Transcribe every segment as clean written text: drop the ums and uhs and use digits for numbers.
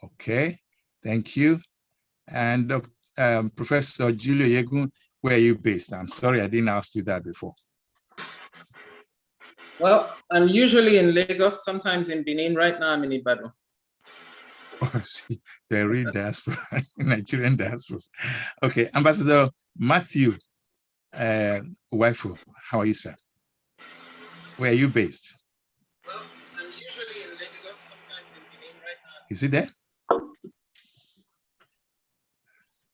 Okay, thank you. And Professor Julio Yegun, where are you based? I'm sorry, I didn't ask you that before. Well, I'm usually in Lagos, sometimes in Benin. Right now, I'm in Ibadan. Oh, see, they're real diaspora, Nigerian diaspora. Okay, Ambassador Matthew Waifu, how are you, sir? Where are you based? Well, I'm usually in Lagos, sometimes in Benin. Right now. Is it there?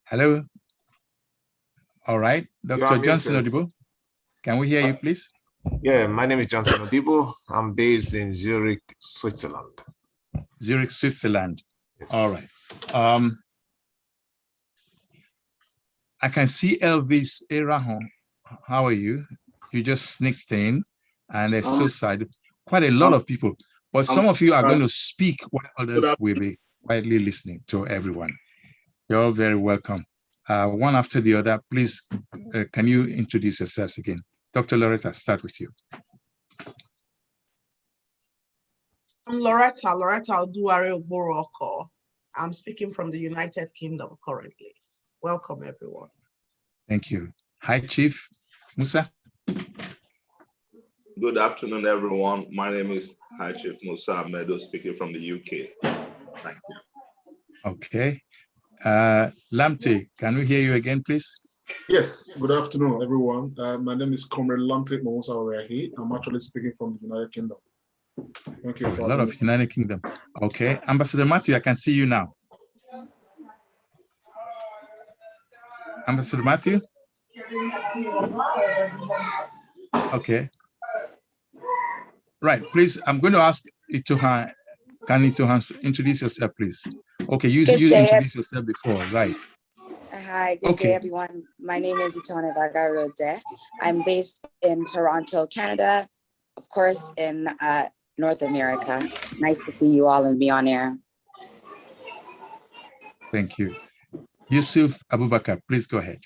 Hello? All right, Dr. Johnson Odibo, can we hear you, please? Yeah, my name is Johnson Odibo. I'm based in Zurich, Switzerland. Zurich, Switzerland. Yes. All right. I can see Elvis Erahon. How are you? You just sneaked in, and it's so sad. Quite a lot of people, but some of you are going to speak while others will be quietly listening to everyone. You're all very welcome. One after the other, please, can you introduce yourselves again? Dr. Loretta, start with you. I'm Loretta Oduwari Oboroko. I'm speaking from the United Kingdom currently. Welcome, everyone. Thank you. Hi, Chief Musa. Good afternoon, everyone. My name is High Chief Musa Ahmedo, speaking from the UK. Thank you. Okay. Lamte, can we hear you again, please? Yes, good afternoon, everyone. My name is Comrade Lamte Mosa Oreahi. I'm actually speaking from the United Kingdom. Thank you. A lot of United Kingdom. Okay. Ambassador Matthew, I can see you now. Ambassador Matthew? Okay. Right, please, I'm going to ask Itohan. Can Itohan introduce yourself, please? Okay, you introduced yourself before, right? Hi, good day, everyone. My name is Itone Bagarode. I'm based in Toronto, Canada, of course, in North America. Nice to see you all and be on air. Thank you. Yusuf Abubakar, please go ahead.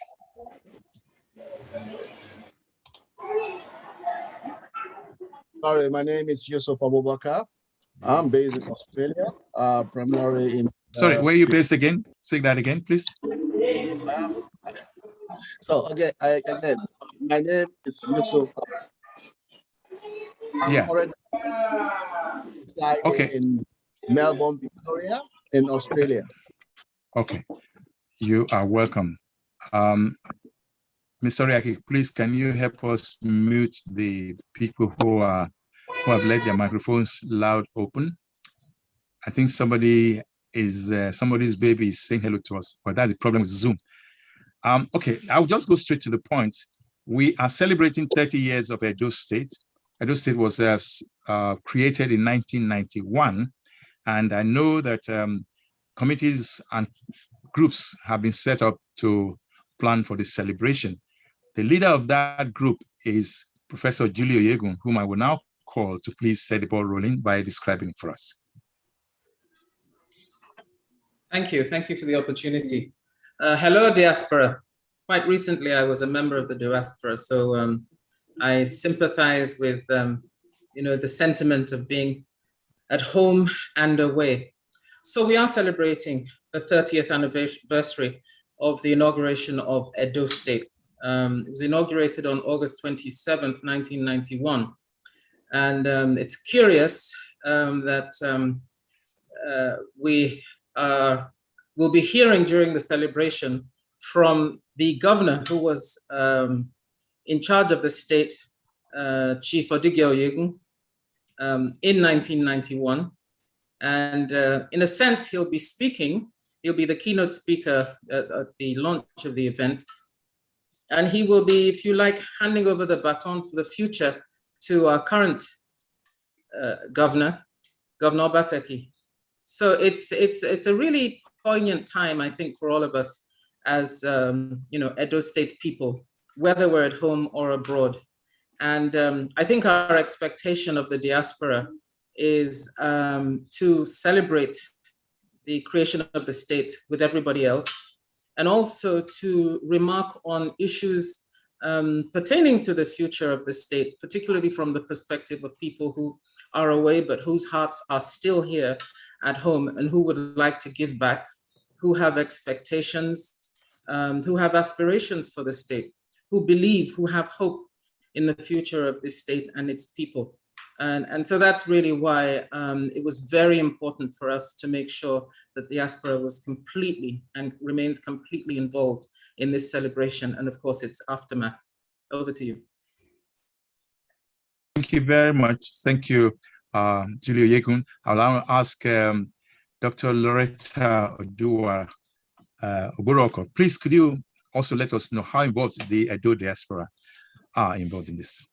Sorry, my name is Yusuf Abubakar. I'm based in Australia, primarily in... Sorry, where are you based again? Say that again, please. So again, my name is Yusuf. I'm already in Melbourne, Victoria, in Australia. Okay, you are welcome. Mr. Riaki, please, can you help us mute the people who have let their microphones loud open? I think somebody's baby is saying hello to us, but that's the problem with Zoom. Okay, I'll just go straight to the point. We are celebrating 30 years of Edo State. Edo State was created in 1991, and I know that committees and groups have been set up to plan for this celebration. The leader of that group is Professor Julio Yegun, whom I will now call to please set the ball rolling by describing it for us. Thank you for the opportunity. Hello, Diaspora. Quite recently, I was a member of the Diaspora, so I sympathize with the sentiment of being at home and away. So we are celebrating the 30th anniversary of the inauguration of Edo State. It was inaugurated on August 27th, 1991. And it's curious that we'll be hearing during the celebration from the governor who was in charge of the state, Chief Odigio Yegun, in 1991. And in a sense, he'll be the keynote speaker at the launch of the event. And he will be, if you like, handing over the baton for the future to our current governor, Governor Obaseki. So it's a really poignant time, I think, for all of us as Edo State people, whether we're at home or abroad. And I think our expectation of the diaspora is to celebrate the creation of the state with everybody else, and also to remark on issues pertaining to the future of the state, particularly from the perspective of people who are away but whose hearts are still here, at home and who would like to give back, who have expectations, who have aspirations for the state, who believe, who have hope in the future of this state and its people. And so that's really why it was very important for us to make sure that Diaspora was completely and remains completely involved in this celebration and of course its aftermath. Over to you. Thank you very much. Thank you, Julia Yegun. I'll now ask Dr. Loretta Oboroko. Please, could you also let us know how involved the Edo diaspora are involved in this?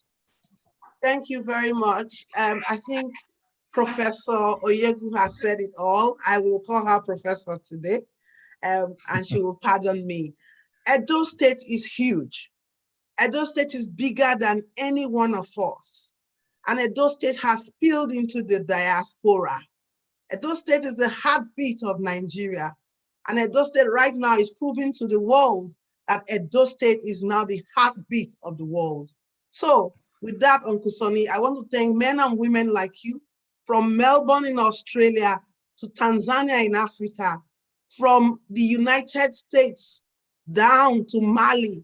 Thank you very much. I think Professor Oyegun has said it all. I will call her Professor today, and she will pardon me. Edo State is huge. Edo State is bigger than any one of us. And Edo State has spilled into the diaspora. Edo State is the heartbeat of Nigeria. And Edo State right now is proving to the world that Edo State is now the heartbeat of the world. So with that, Uncle Sonny, I want to thank men and women like you from Melbourne in Australia to Tanzania in Africa, from the United States down to Mali.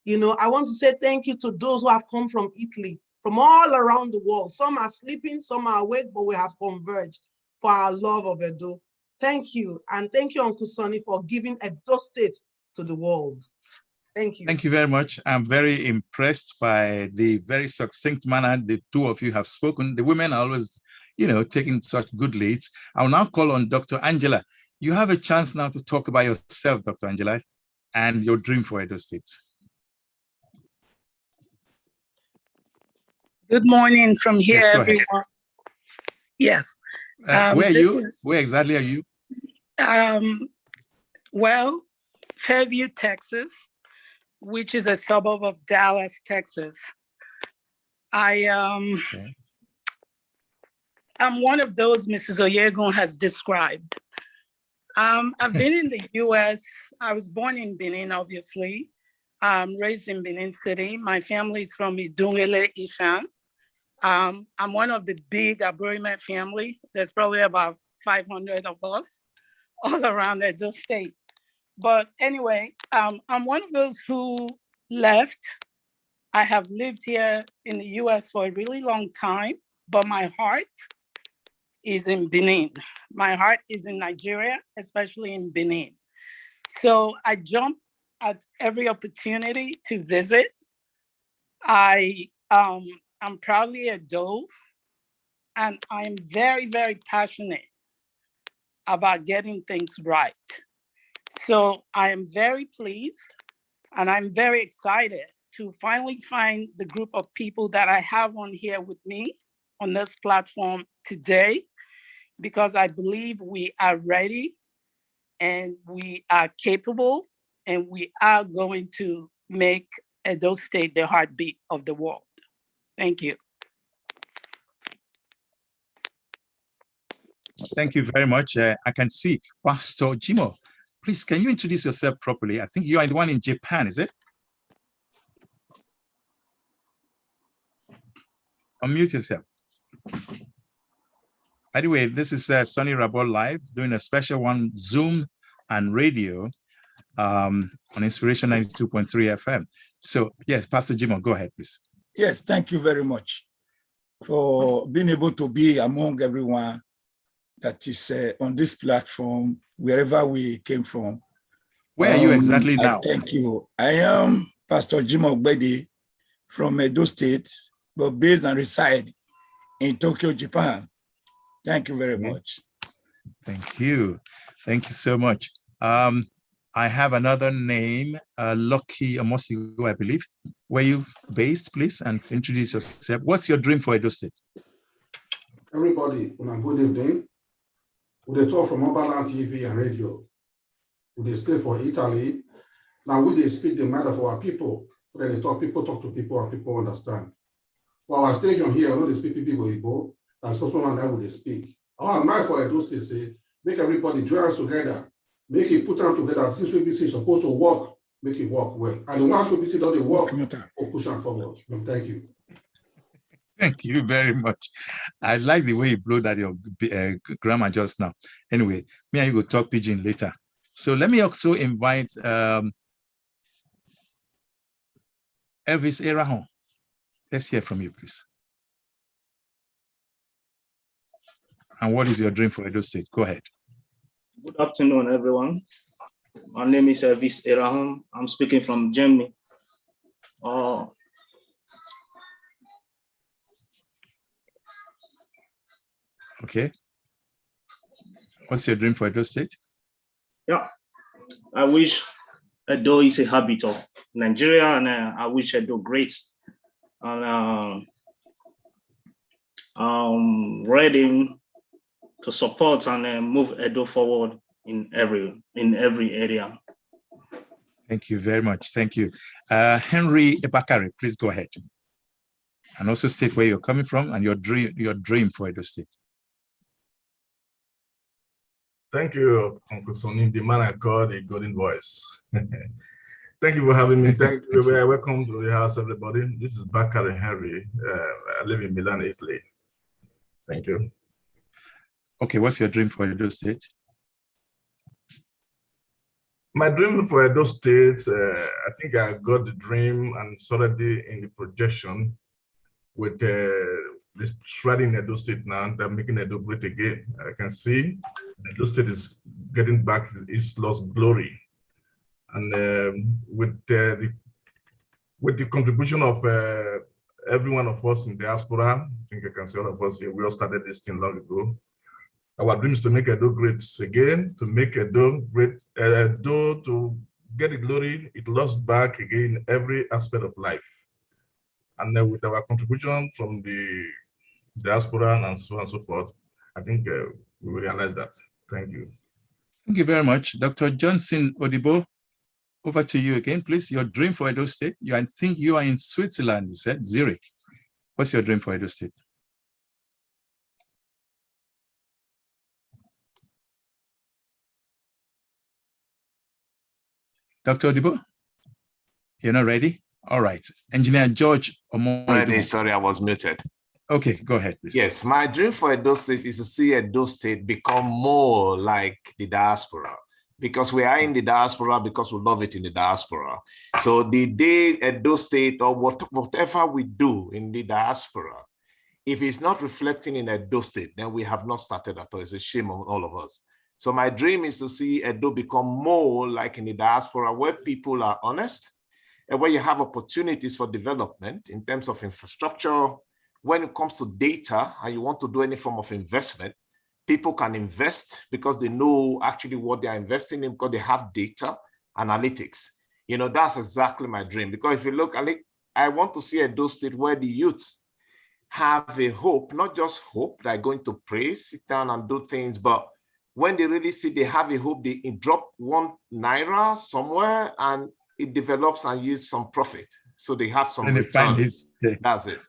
You know, I want to say thank you to those who have come from Italy, from all around the world. Some are sleeping, some are awake, but we have converged for our love of Edo. Thank you. And thank you, Uncle Sonny, for giving Edo State to the world. Thank you. Thank you very much. I'm very impressed by the very succinct manner the two of you have spoken. The women are always, you know, taking such good leads. I'll now call on Dr. Angela. You have a chance now to talk about yourself, Dr. Angela, and your dream for Edo State. Good morning from here, yes, everyone. Yes. Where are you? Where exactly are you? Well, Fairview, Texas, which is a suburb of Dallas, Texas. I'm one of those Mrs. Oyegun has described. I've been in the US. I was born in Benin, obviously. Raised in Benin City. My family is from Idungele, Ishan. I'm one of the big Aburime family. There's probably about 500 of us all around Edo State. But anyway, I'm one of those who left. I have lived here in the US for a really long time, but my heart is in Benin. My heart is in Nigeria, especially in Benin. So I jump at every opportunity to visit. I'm proudly a Edo, and I'm very, very passionate about getting things right. So I am very pleased and I'm very excited to finally find the group of people that I have on here with me on this platform today, because I believe we are ready and we are capable and we are going to make Edo State the heartbeat of the world. Thank you. Thank you very much. I can see Pastor Jimo. Please, can you introduce yourself properly? I think you are the one in Japan, is it? Unmute yourself. By the way, this is Sonny Rabol Live, doing a special one, Zoom and radio on Inspiration 92.3 FM. So yes, Pastor Jimo, go ahead, please. Yes, thank you very much for being able to be among everyone that is on this platform, wherever we came from. Where are you exactly now? Thank you. I am Pastor Jim Ogbedi from Edo State, but based and reside in Tokyo, Japan. Thank you very much. Thank you. Thank you so much. I have another name, Lucky Amosigo, I believe. Where you based, please, and introduce yourself. What's your dream for Edo State? Everybody, good evening. We talk from mobile TV and radio. We stay for Italy. Now we speak the matter for our people. When they talk, people talk to people and people understand. For our station here, I know they speak people Igbo, and someone that would they speak. Our mind for Edo State say, make everybody join us together, make it put them together. Since we is supposed to work, make it work well. And the ones who don't they work, or push them forward. Thank you. Thank you very much. I like the way you blew that your grammar just now. Anyway, me and you will talk pidgin later. So let me also invite Elvis Erahon. Let's hear from you, please. And what is your dream for Edo State? Go ahead. Good afternoon, everyone. My name is Elvis Erahon. I'm speaking from Germany. Okay. What's your dream for Edo State? Yeah, I wish Edo is a habit of Nigeria, and I wish Edo great. And ready to support and move Edo forward in every area. Thank you very much. Thank you. Henry Ebakare, please go ahead. And also state where you're coming from and your dream for Edo State. Thank you, Uncle Sonny, the man I call the golden voice. Thank you for having me. Thank you. Welcome to the house, everybody. This is Bakare Henry. I live in Milan, Italy. Thank you. Okay, what's your dream for Edo State? My dream for Edo State, I think I got the dream and it's already in the projection with this shredding Edo State now. They're making Edo great again. I can see Edo State is getting back its lost glory. And with the contribution of every one of us in diaspora, I think I can see all of us here, we all started this thing long ago. Our dream is to make Edo great again, to make Edo great, Edo to get the glory it lost back again in every aspect of life. And with our contribution from the diaspora and so on and so forth, I think we will realize that. Thank you. Thank you very much. Dr. Johnson Odibo, over to you again, please. Your dream for Edo State. I think you are in Switzerland, you said, Zurich. What's your dream for Edo State? Dr. Odibo, you're not ready? All right. Engineer George Omo. Ready, sorry, I was muted. Okay, go ahead, please. Yes, my dream for Edo State is to see Edo State become more like the diaspora, because we are in the diaspora because we love it in the diaspora. So the day Edo State or whatever we do in the diaspora, if it's not reflecting in Edo State, then we have not started at all. It's a shame on all of us. So my dream is to see Edo become more like in the diaspora, where people are honest and where you have opportunities for development in terms of infrastructure. When it comes to data and you want to do any form of investment, people can invest because they know actually what they are investing in, because they have data analytics. You know, that's exactly my dream. Because if you look, I want to see Edo State where the youth have a hope, not just hope, they're going to pray, sit down and do things, but when they really see they have a hope, they drop ₦1 somewhere and it develops and yields some profit. So they have some returns. That's it.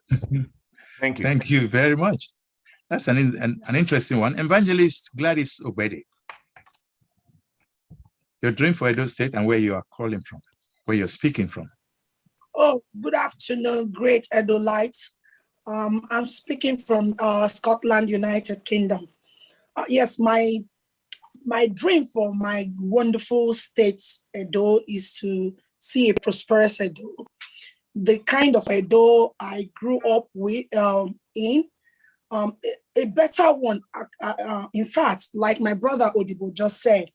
Thank you. Thank you very much. That's an interesting one. Evangelist Gladys Obede. Your dream for Edo State and where you are calling from, where you're speaking from. Oh, good afternoon, great Edolites. I'm speaking from Scotland, United Kingdom. Yes, my dream for my wonderful state, Edo, is to see a prosperous Edo. The kind of Edo I grew up with in, a better one. In fact, like my brother Odibo just said,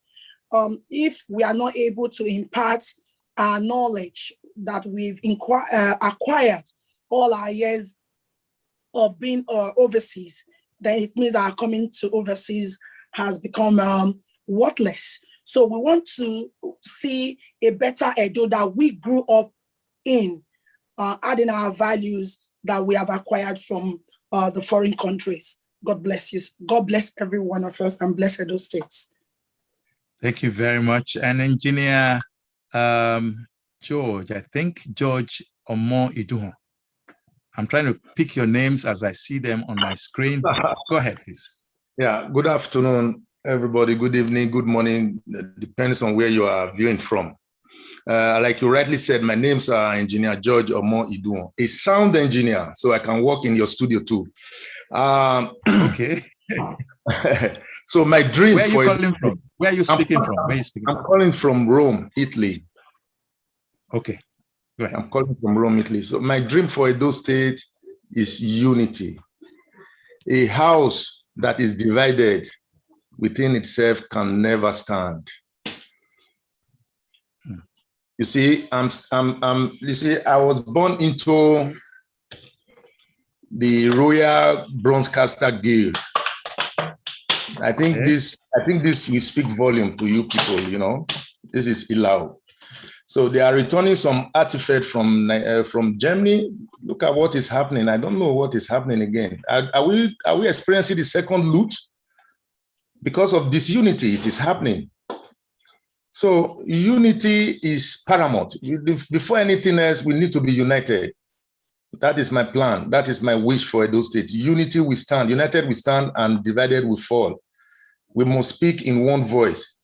if we are not able to impart our knowledge that we've acquired all our years of being overseas, then it means our coming to overseas has become worthless. So we want to see a better Edo that we grew up in, adding our values that we have acquired from the foreign countries. God bless you. God bless every one of us and bless Edo State. Thank you very much. And Engineer George, I think George Omo Iduhon. I'm trying to pick your names as I see them on my screen. Go ahead, please. Yeah, good afternoon, everybody. Good evening, good morning. Depends on where you are viewing from. Like you rightly said, my name's Engineer George Omo Iduon, a sound engineer, so I can work in your studio too. Okay. So my dream. Where are you calling from? Where are you speaking from? Where are you speaking I'm calling from Rome, Italy. Okay. Go ahead. I'm calling from Rome, Italy. So my dream for Edo State is unity. A house that is divided within itself can never stand. You see, you see, I was born into the Royal Bronzecaster Guild. I think this will speak volume to you people, you know. This is Ilau. So they are returning some artifact from Germany. Look at what is happening. I don't know what is happening again. Are we experiencing the second loot? Because of disunity, it is happening. So unity is paramount. Before anything else, we need to be united. That is my plan. That is my wish for Edo State. Unity we stand, united we stand, and divided we fall. We must speak in one voice.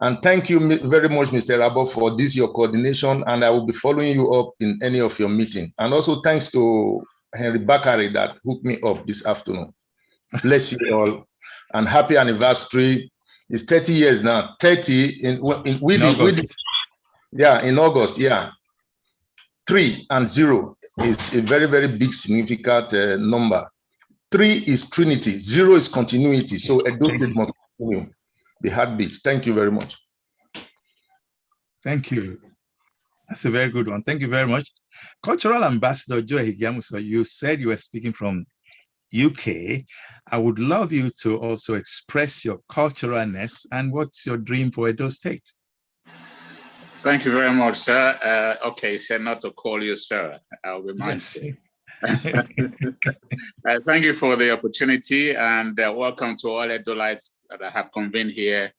And thank you very much, Mr. Rabo, for this, your coordination, and I will be following you up in any of your meetings. And also thanks to Henry Bakari that hooked me up this afternoon. Bless you all, and happy anniversary. It's 30 years now. 30 in August. Yeah, in August, yeah. 3 and 0 is a very, very big significant number. 3 is Trinity, 0 is continuity. So Edo State must continue the heartbeat. Thank you very much. Thank you. That's a very good one. Thank you very much. Cultural Ambassador Joe Higiamuso, you said you were speaking from UK. I would love you to also express your culturalness and what's your dream for Edo State? Thank you very much, sir. Okay, said not to call you sir. I'll be mindful. Yes. Thank you for the opportunity, and welcome to all Edolites that I have convened here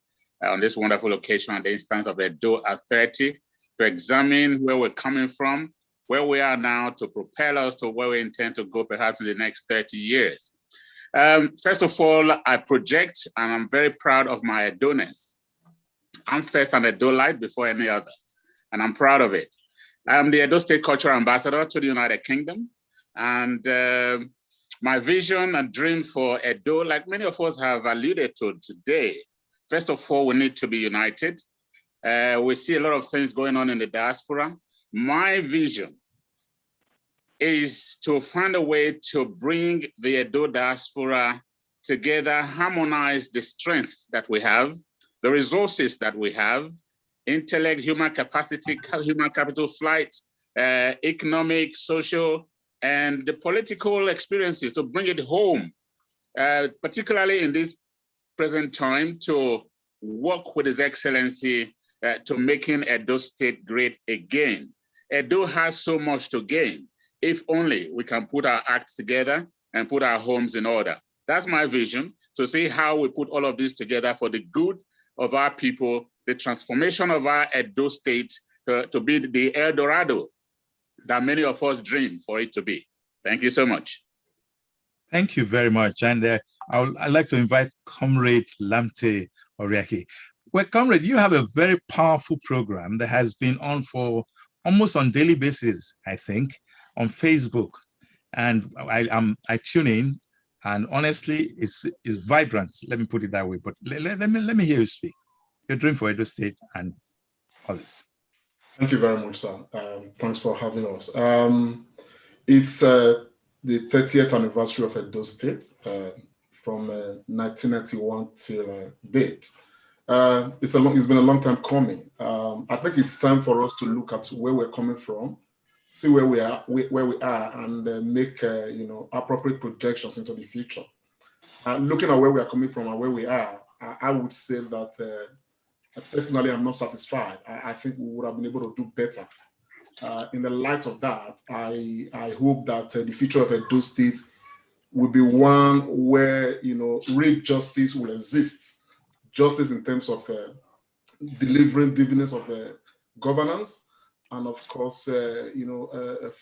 on this wonderful occasion at the instance of Edo at 30 to examine where we're coming from, where we are now, to propel us to where we intend to go perhaps in the next 30 years. First of all, I project, and I'm very proud of my Edo-ness. I'm first an Edolite before any other, and I'm proud of it. I'm the Edo State Cultural Ambassador to the United Kingdom, and my vision and dream for Edo, like many of us have alluded to today, first of all, we need to be united. We see a lot of things going on in the diaspora. My vision is to find a way to bring the Edo diaspora together, harmonize the strength that we have, the resources that we have, intellect, human capacity, human capital, flight, economic, social, and the political experiences to bring it home, particularly in this present time, to work with His Excellency to making Edo State great again. Edo has so much to gain if only we can put our acts together and put our homes in order. That's my vision, to see how we put all of this together for the good of our people, the transformation of our Edo State to be the El Dorado that many of us dream for it to be. Thank you so much. Thank you very much. And I'd like to invite Comrade Lamte Oriaki. Well, Comrade, you have a very powerful program that has been on for almost on daily basis, I think, on Facebook. And I tune in, and honestly, it's vibrant. Let me put it that way. But let me hear you speak. Your dream for Edo State and others. Thank you very much, sir. Thanks for having us. It's the 30th anniversary of Edo State from 1991 till date. It's been a long time coming. I think it's time for us to look at where we're coming from, see where we are, and make appropriate projections into the future. Looking at where we are coming from and where we are, I would say that personally, I'm not satisfied. I think we would have been able to do better. In the light of that, I hope that the future of Edo State will be one where real justice will exist. Justice in terms of delivering dividends of governance, and of course, a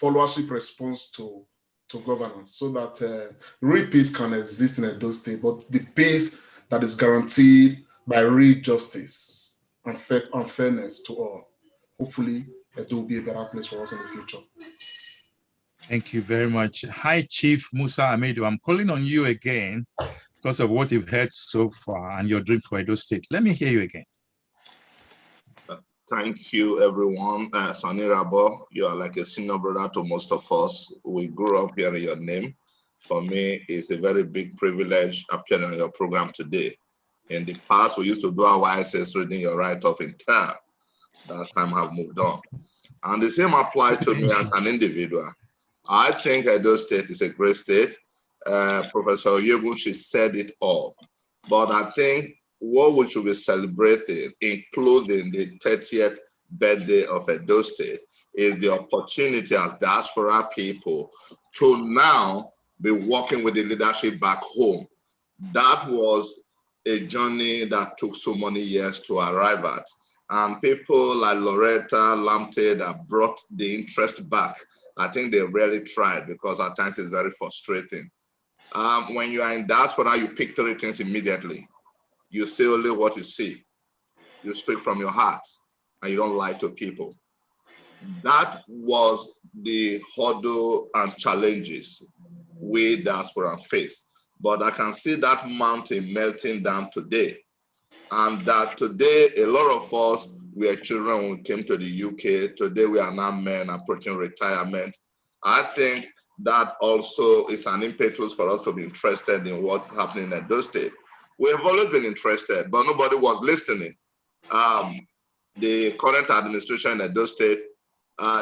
followership response to governance, so that real peace can exist in Edo State, but the peace that is guaranteed by real justice and fairness to all. hopefully it will be a better place for us in the future. Thank you very much. Hi, Chief Musa Amedu. I'm calling on you again because of what you've heard so far and your dream for Edo State. Let me hear you again. Thank you, everyone. Sani Rabo, you are like a senior brother to most of us. We grew up hearing your name. For me, it's a very big privilege appearing on your program today. In the past, we used to do our YSS reading your write-up in town. That time have moved on. And the same applies to me as an individual. I think Edo State is a great state. Professor Oyegun, she said it all. But I think what we should be celebrating, including the 30th birthday of Edo State, is the opportunity as diaspora people to now be working with the leadership back home. That was a journey that took so many years to arrive at. And people like Loretta Lamptey that brought the interest back, I think they really tried, because at times it's very frustrating. When you are in diaspora, you pick 3 things immediately. You say only what you see. You speak from your heart, and you don't lie to people. That was the hurdle and challenges we diaspora face. But I can see that mountain melting down today. And that today, a lot of us were children when we came to the UK. Today, we are now men approaching retirement. I think that also is an impetus for us to be interested in what's happening in Edo State. We have always been interested, but nobody was listening. The current administration in Edo State,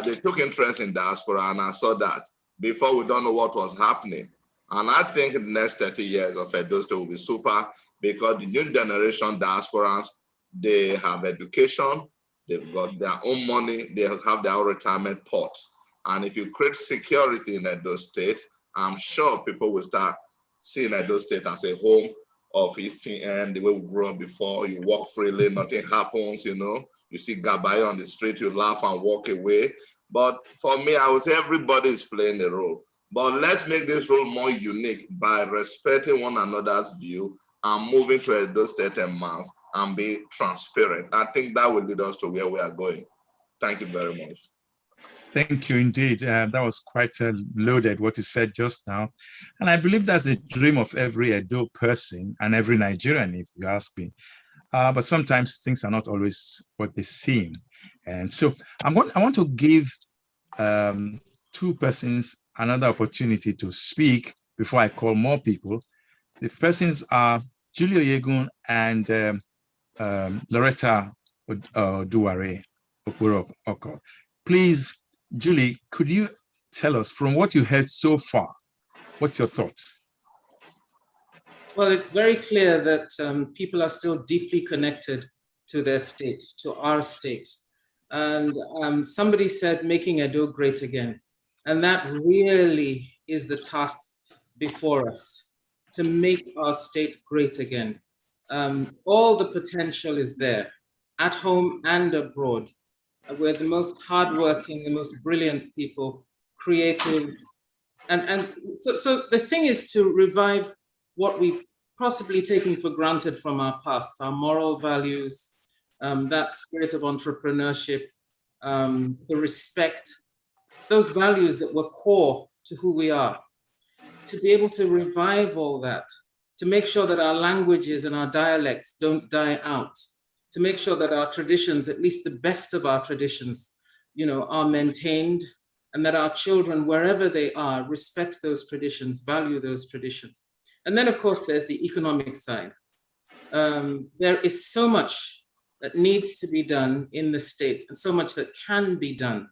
they took interest in diaspora, and I saw that. Before, we don't know what was happening. And I think in the next 30 years of Edo State will be super, because the new generation diasporans, they have education, they've got their own money, they have their own retirement pots. And if you create security in Edo State, I'm sure people will start seeing Edo State as a home of ECN, the way we grew up before. You walk freely, nothing happens, you know. You see Gabai on the street, you laugh and walk away. But for me, I would say everybody is playing a role. But let's make this role more unique by respecting one another's view and moving to Edo State en masse and be transparent. I think that will lead us to where we are going. Thank you very much. Thank you indeed. That was quite loaded, what you said just now. And I believe that's the dream of every Edo person and every Nigerian, if you ask me. But sometimes things are not always what they seem. And so I want to give 2 persons another opportunity to speak before I call more people. The persons are Julie Oyegun and Loretta Duare Okoro. Please, Julie, could you tell us, from what you heard so far, what's your thoughts? Well, it's very clear that people are still deeply connected to their state, to our state. And somebody said, making Edo great again. And that really is the task before us, to make our state great again. All the potential is there, at home and abroad. We're the most hardworking, the most brilliant people, creative. And so the thing is to revive what we've possibly taken for granted from our past, our moral values, that spirit of entrepreneurship, the respect, those values that were core to who we are. To be able to revive all that, to make sure that our languages and our dialects don't die out, to make sure that our traditions, at least the best of our traditions, you know, are maintained, and that our children, wherever they are, respect those traditions, value those traditions. And then, of course, there's the economic side. There is so much that needs to be done in the state, and so much that can be done,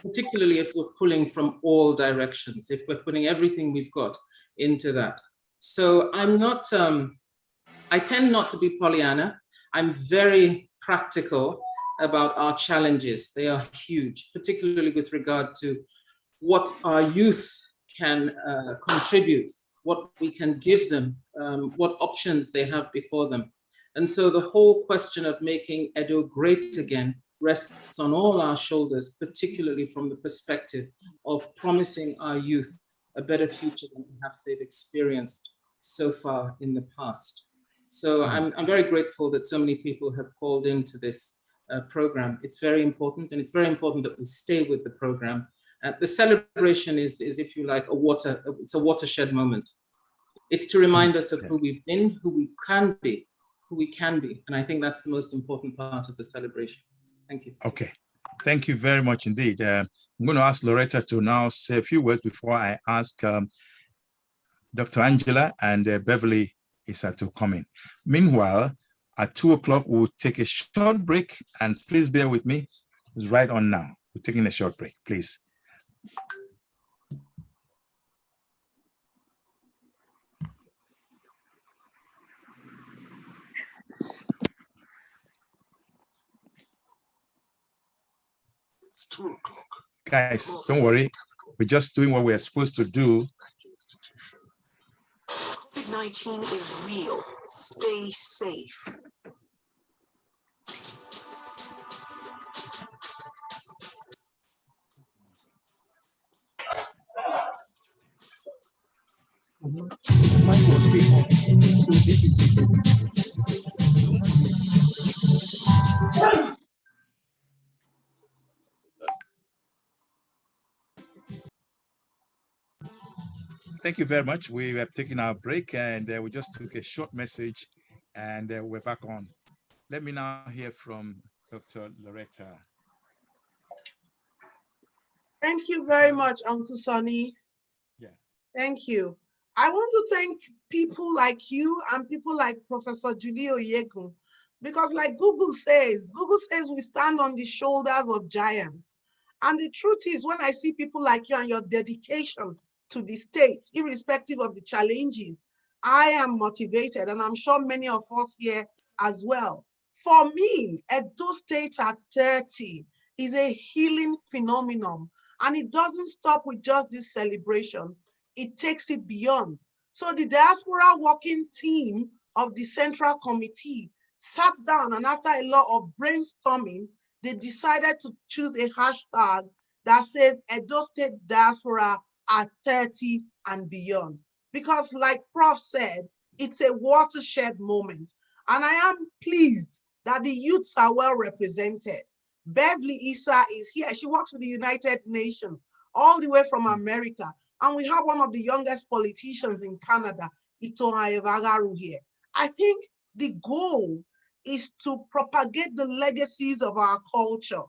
particularly if we're pulling from all directions, if we're putting everything we've got into that. So I tend not to be Pollyanna. I'm very practical about our challenges. They are huge, particularly with regard to what our youth can contribute, what we can give them, what options they have before them. And so the whole question of making Edo great again rests on all our shoulders, particularly from the perspective of promising our youth a better future than perhaps they've experienced so far in the past. So I'm very grateful that so many people have called into this. program. It's very important, and it's very important that we stay with the program. The celebration is, if you like, it's a watershed moment. It's to remind us of who we've been, who we can be, and I think that's the most important part of the celebration. Thank you. Okay, thank you very much indeed. I'm going to ask Loretta to now say a few words before I ask Dr. Angela and Beverly Issa to come in. Meanwhile, at 2 o'clock, we'll take a short break, and please bear with me. It's right on now. We're taking a short break, please. It's 2 o'clock. Guys, don't worry. We're just doing what we're supposed to do. COVID-19 is real. Stay safe. Thank you very much. We have taken our break, and we just took a short message, and we're back on. Let me now hear from Dr. Loretta. Thank you very much, Uncle Sonny. Yeah. Thank you. I want to thank people like you and people like Professor Julie Oyegun, because like Google says we stand on the shoulders of giants. And the truth is, when I see people like you and your dedication to the state, irrespective of the challenges, I am motivated, and I'm sure many of us here as well. For me, Edo State at 30 is a healing phenomenon, and it doesn't stop with just this celebration. It takes it beyond. So the Diaspora Working Team of the Central Committee sat down, and after a lot of brainstorming, they decided to choose a hashtag that says Edo State Diaspora at 30 and beyond. Because like Prof said, it's a watershed moment. And I am pleased that the youths are well represented. Beverly Issa is here. She works with the United Nations, all the way from America. And we have one of the youngest politicians in Canada, Itoha Evagaru, here. I think the goal is to propagate the legacies of our culture,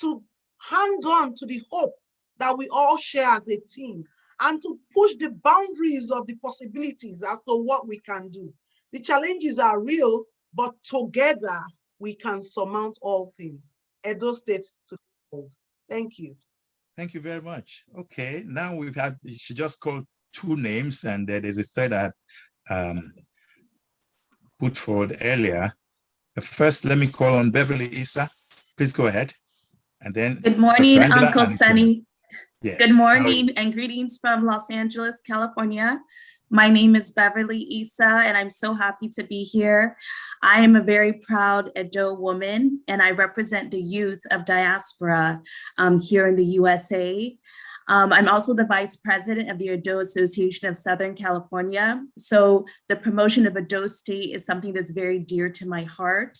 to hang on to the hope that we all share as a team, and to push the boundaries of the possibilities as to what we can do. The challenges are real, but together we can surmount all things. Edo State to the world. Thank you. Thank you very much. Okay, now we've had, she just called 2 names, and there's a third I put forward earlier. First, let me call on Beverly Issa. Please go ahead. And then good morning, Uncle Sonny. Yes. Good morning and greetings from Los Angeles, California. My name is Beverly Issa, and I'm so happy to be here. I am a very proud Edo woman, and I represent the youth of diaspora here in the USA. I'm also the vice president of the Edo Association of Southern California. So the promotion of Edo State is something that's very dear to my heart.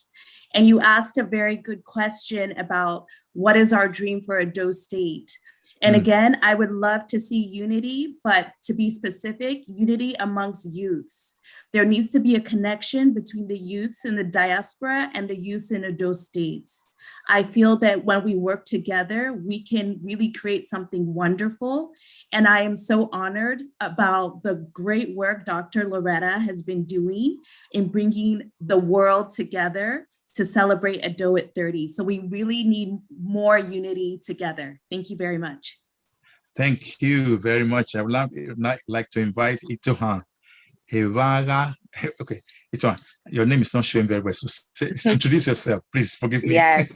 And you asked a very good question about what is our dream for Edo State? And again, I would love to see unity, but to be specific, unity amongst youths. There needs to be a connection between the youths in the diaspora and the youths in Edo States. I feel that when we work together, we can really create something wonderful. And I am so honored about the great work Dr. Loretta has been doing in bringing the world together to celebrate Edo at 30. So we really need more unity together. Thank you very much. Thank you very much. I would like to invite Itoha Evaga. Okay, Itoha, your name is not showing very well. So introduce yourself, please. Forgive me. Yes.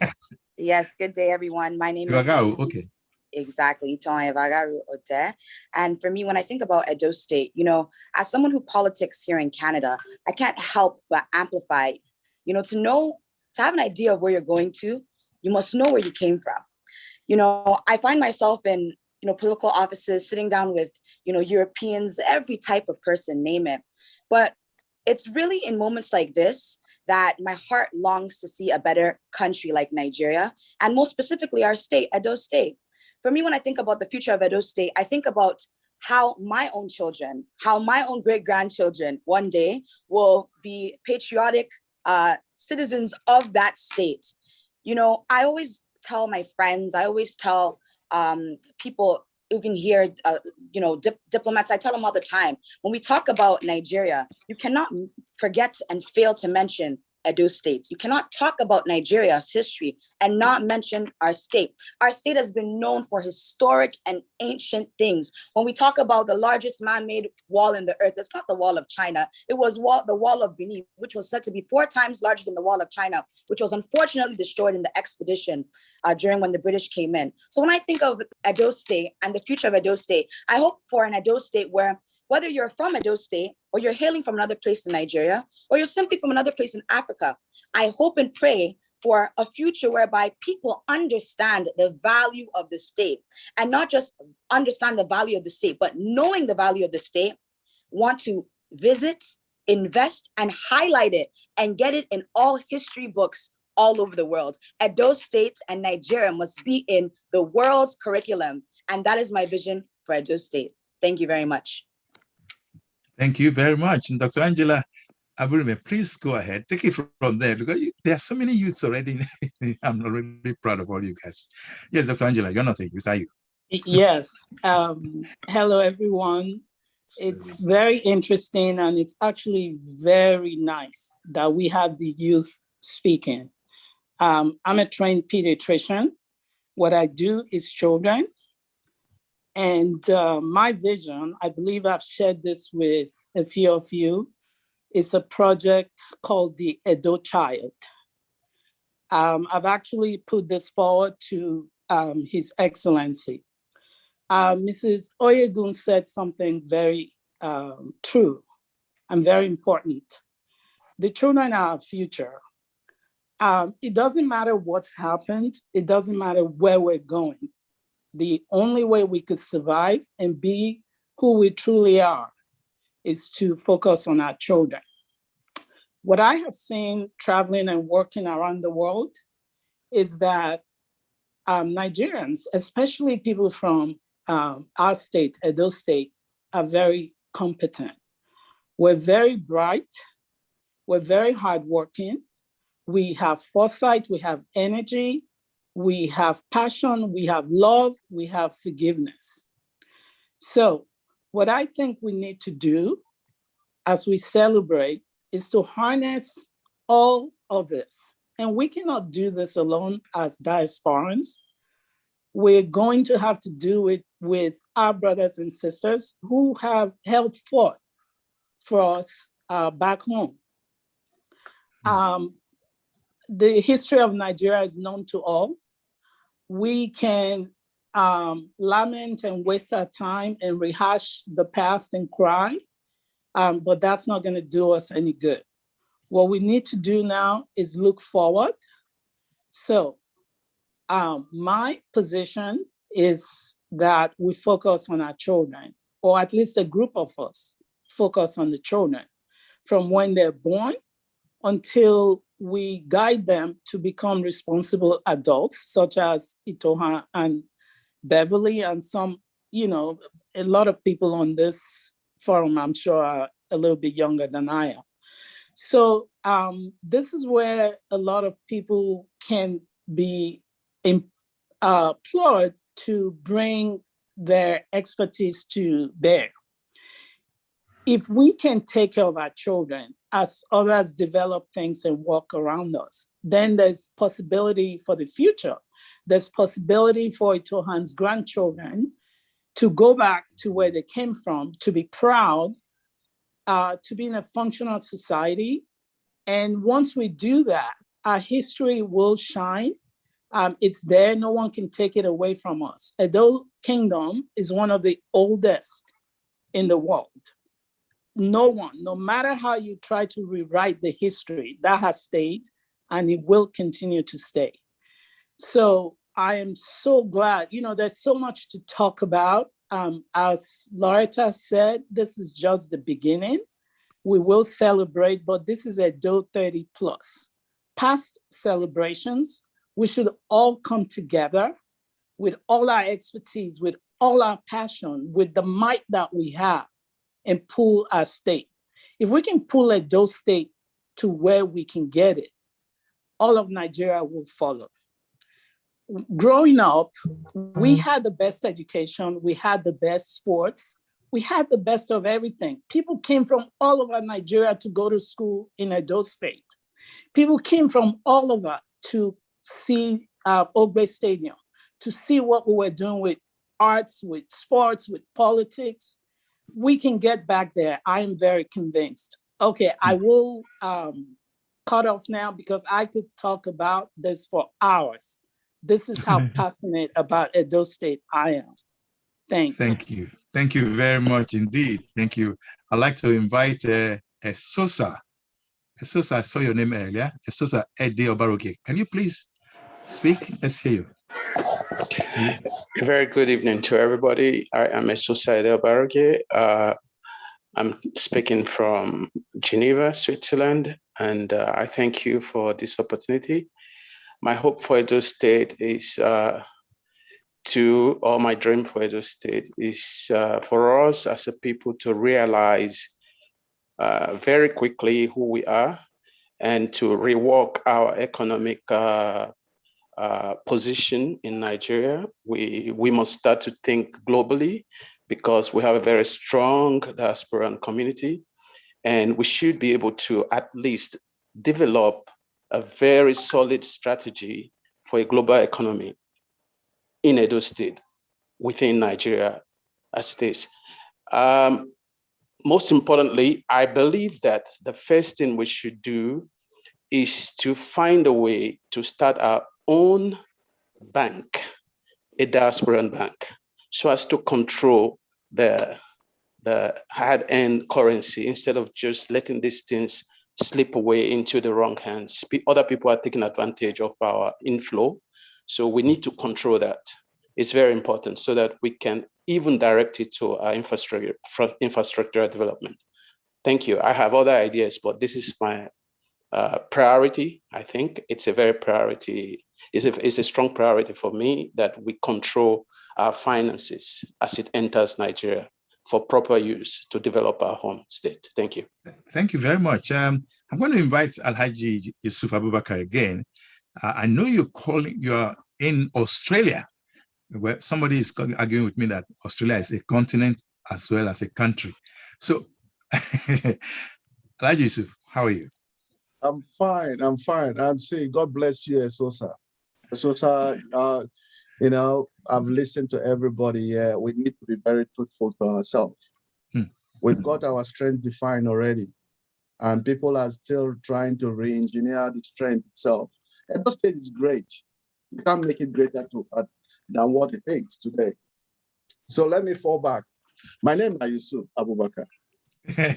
Yes. Good day, everyone. My name is okay. Exactly, Itoha Evagaru Ote. And for me, when I think about Edo State, you know, as someone who politics here in Canada, I can't help but amplify, you know, to have an idea of where you're going to, you must know where you came from. You know, I find myself in, you know, political offices, sitting down with, you know, Europeans, every type of person, name it. But it's really in moments like this that my heart longs to see a better country like Nigeria, and most specifically our state, Edo State. For me, when I think about the future of Edo State, I think about how my own children, how my own great-grandchildren one day will be patriotic citizens of that state. You know, I always tell my friends, I always tell people even here, you know, diplomats, I tell them all the time, when we talk about Nigeria, you cannot forget and fail to mention Edo State. You cannot talk about Nigeria's history and not mention our state. Our state has been known for historic and ancient things. When we talk about the largest man-made wall in the earth, it's not the wall of China. It was the wall of Benin, which was said to be 4 times larger than the wall of China, which was unfortunately destroyed in the expedition during when the British came in. So when I think of Edo State and the future of Edo State, I hope for an Edo State where whether you're from Edo State or you're hailing from another place in Nigeria, or you're simply from another place in Africa, I hope and pray for a future whereby people understand the value of the state, and not just understand the value of the state, but knowing the value of the state, want to visit, invest, and highlight it and get it in all history books all over the world. Edo State and Nigeria must be in the world's curriculum. And that is my vision for Edo State. Thank you very much. Thank you very much. And Dr. Angela Aburume, please go ahead. Take it from there, because there are so many youths already. I'm really proud of all you guys. Yes, Dr. Angela, you're not saying, are you? Yes. Hello, everyone. It's very interesting, and it's actually very nice that we have the youth speaking. I'm a trained pediatrician. What I do is children. And my vision, I believe I've shared this with a few of you, is a project called the Edo Child. I've actually put this forward to His Excellency. Mrs. Oyegun said something very true and very important. The children are our future. It doesn't matter what's happened. It doesn't matter where we're going. The only way we could survive and be who we truly are is to focus on our children. What I have seen traveling and working around the world is that Nigerians, especially people from our state, Edo State, are very competent. We're very bright. We're very hardworking. We have foresight. We have energy. We have passion, we have love, we have forgiveness. So what I think we need to do as we celebrate is to harness all of this. And we cannot do this alone as diasporans. We're going to have to do it with our brothers and sisters who have held forth for us back home. The history of Nigeria is known to all. We can lament and waste our time and rehash the past and cry, but that's not going to do us any good. What we need to do now is look forward. So my position is that we focus on our children, or at least a group of us focus on the children from when they're born until we guide them to become responsible adults, such as Itoha and Beverly and some, you know, a lot of people on this forum, I'm sure, are a little bit younger than I am. So this is where a lot of people can be employed to bring their expertise to bear. If we can take care of our children as others develop things and walk around us, then there's possibility for the future. There's possibility for Itohan's grandchildren to go back to where they came from, to be proud, to be in a functional society. And once we do that, our history will shine. It's there, no one can take it away from us. Edo Kingdom is one of the oldest in the world. No one, no matter how you try to rewrite the history, that has stayed and it will continue to stay. So I am so glad, you know, there's so much to talk about. As Loretta said, this is just the beginning. we will celebrate, but this is Edo 30 plus. Past celebrations, we should all come together with all our expertise, with all our passion, with the might that we have, and pull our state. If we can pull Edo State to where we can get it, all of Nigeria will follow. Growing up, we had the best education, we had the best sports, we had the best of everything. People came from all over Nigeria to go to school in Edo State. People came from all over to see Ogbe Stadium, to see what we were doing with arts, with sports, with politics. We can get back there. I am very convinced. Okay, I will cut off now because I could talk about this for hours. This is how passionate about Edo State I am. Thanks. Thank you. Thank you very much indeed. Thank you. I'd like to invite Esosa. Esosa, I saw your name earlier. Esosa Ede Obaroge. Can you please speak? Let's hear you. A very good evening to everybody. I am Esosa Ede Obaroge. I'm speaking from Geneva, Switzerland, and I thank you for this opportunity. My hope for Edo State is my dream for Edo State is for us as a people to realize very quickly who we are and to rework our economic position in Nigeria. We must start to think globally because we have a very strong diasporan community, and we should be able to at least develop a very solid strategy for a global economy in Edo State, within Nigeria as it is. Most importantly, I believe that the first thing we should do is to find a way to start our own bank, a diasporan bank, so as to control the hard-earned currency instead of just letting these things slip away into the wrong hands. Other people are taking advantage of our inflow. So we need to control that. It's very important so that we can even direct it to our infrastructure development. Thank you. I have other ideas, but this is my priority. I think it's a very priority. It's a strong priority for me that we control our finances as it enters Nigeria for proper use to develop our home state. Thank you. Thank you very much. I'm going to invite Alhaji Yusuf Abubakar again. I know you're in Australia, where somebody is arguing with me that Australia is a continent as well as a country. So, Alhaji Yusuf, how are you? I'm fine. And say, God bless you, Esosa. Esosa, I've listened to everybody here. We need to be very truthful to ourselves. We've got our strength defined already, and people are still trying to re-engineer the strength itself. Edo State is great. You can't make it greater than what it is today. So let me fall back. My name is Yusuf Abubakar.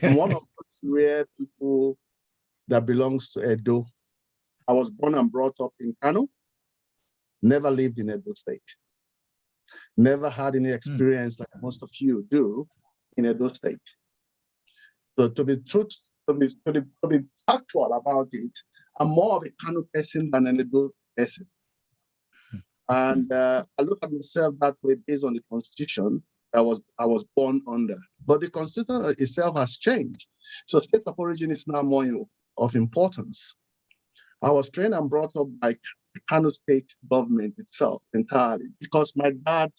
I'm one of those rare people that belongs to Edo. I was born and brought up in Kano. Never lived in Edo State. Never had any experience like most of you do in Edo State. So to be factual about it, I'm more of a Kano person than an Edo person. And I look at myself that way based on the constitution I was born under. But the constitution itself has changed. So state of origin is now more of importance. I was trained and brought up by the Kano state government itself entirely because my dad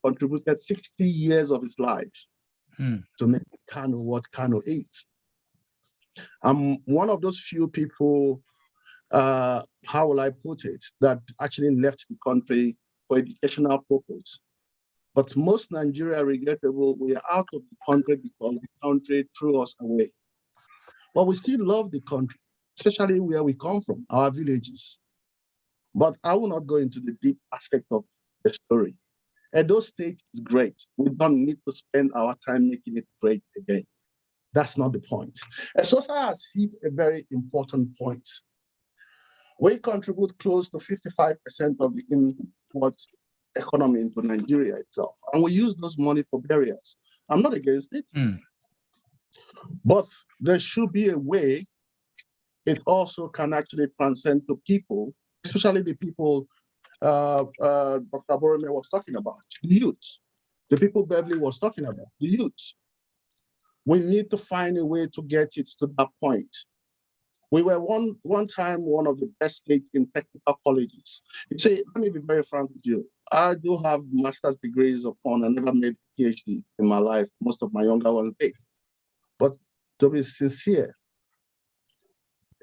contributed 60 years of his life to make Kano what Kano is. I'm one of those few people, how will I put it, that actually left the country for educational purpose. But most Nigeria, regrettable, we are out of the country because the country threw us away. But we still love the country, especially where we come from, our villages. But I will not go into the deep aspect of the story. Edo State is great. We don't need to spend our time making it great again. That's not the point. Esosa has hit a very important point. We contribute close to 55% of the import economy into Nigeria itself, and we use those money for burials. I'm not against it. But there should be a way it also can actually transcend to people, especially the people Dr. Borome was talking about, the youth, the people Beverly was talking about, the youth. We need to find a way to get it to that point. We were one time one of the best states in technical colleges. You see, let me be very frank with you. I do have master's degrees upon, I never made a PhD in my life. Most of my younger ones did. But to be sincere,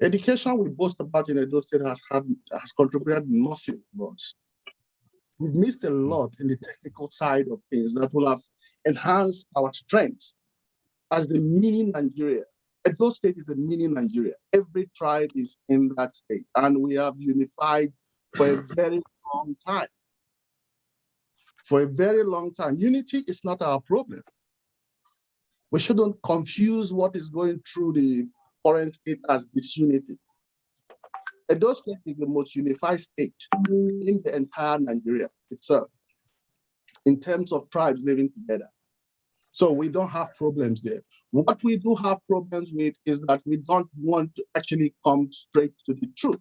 education we boast about in Edo State has contributed nothing to us. We've missed a lot in the technical side of things that will have enhanced our strengths as the mini Nigeria. Edo State is a mini Nigeria. Every tribe is in that state, and we have unified for a very long time. For a very long time. Unity is not our problem. We shouldn't confuse what is going through the current state as disunity. Edo State is the most unified state in the entire Nigeria itself, in terms of tribes living together. So we don't have problems there. What we do have problems with is that we don't want to actually come straight to the truth.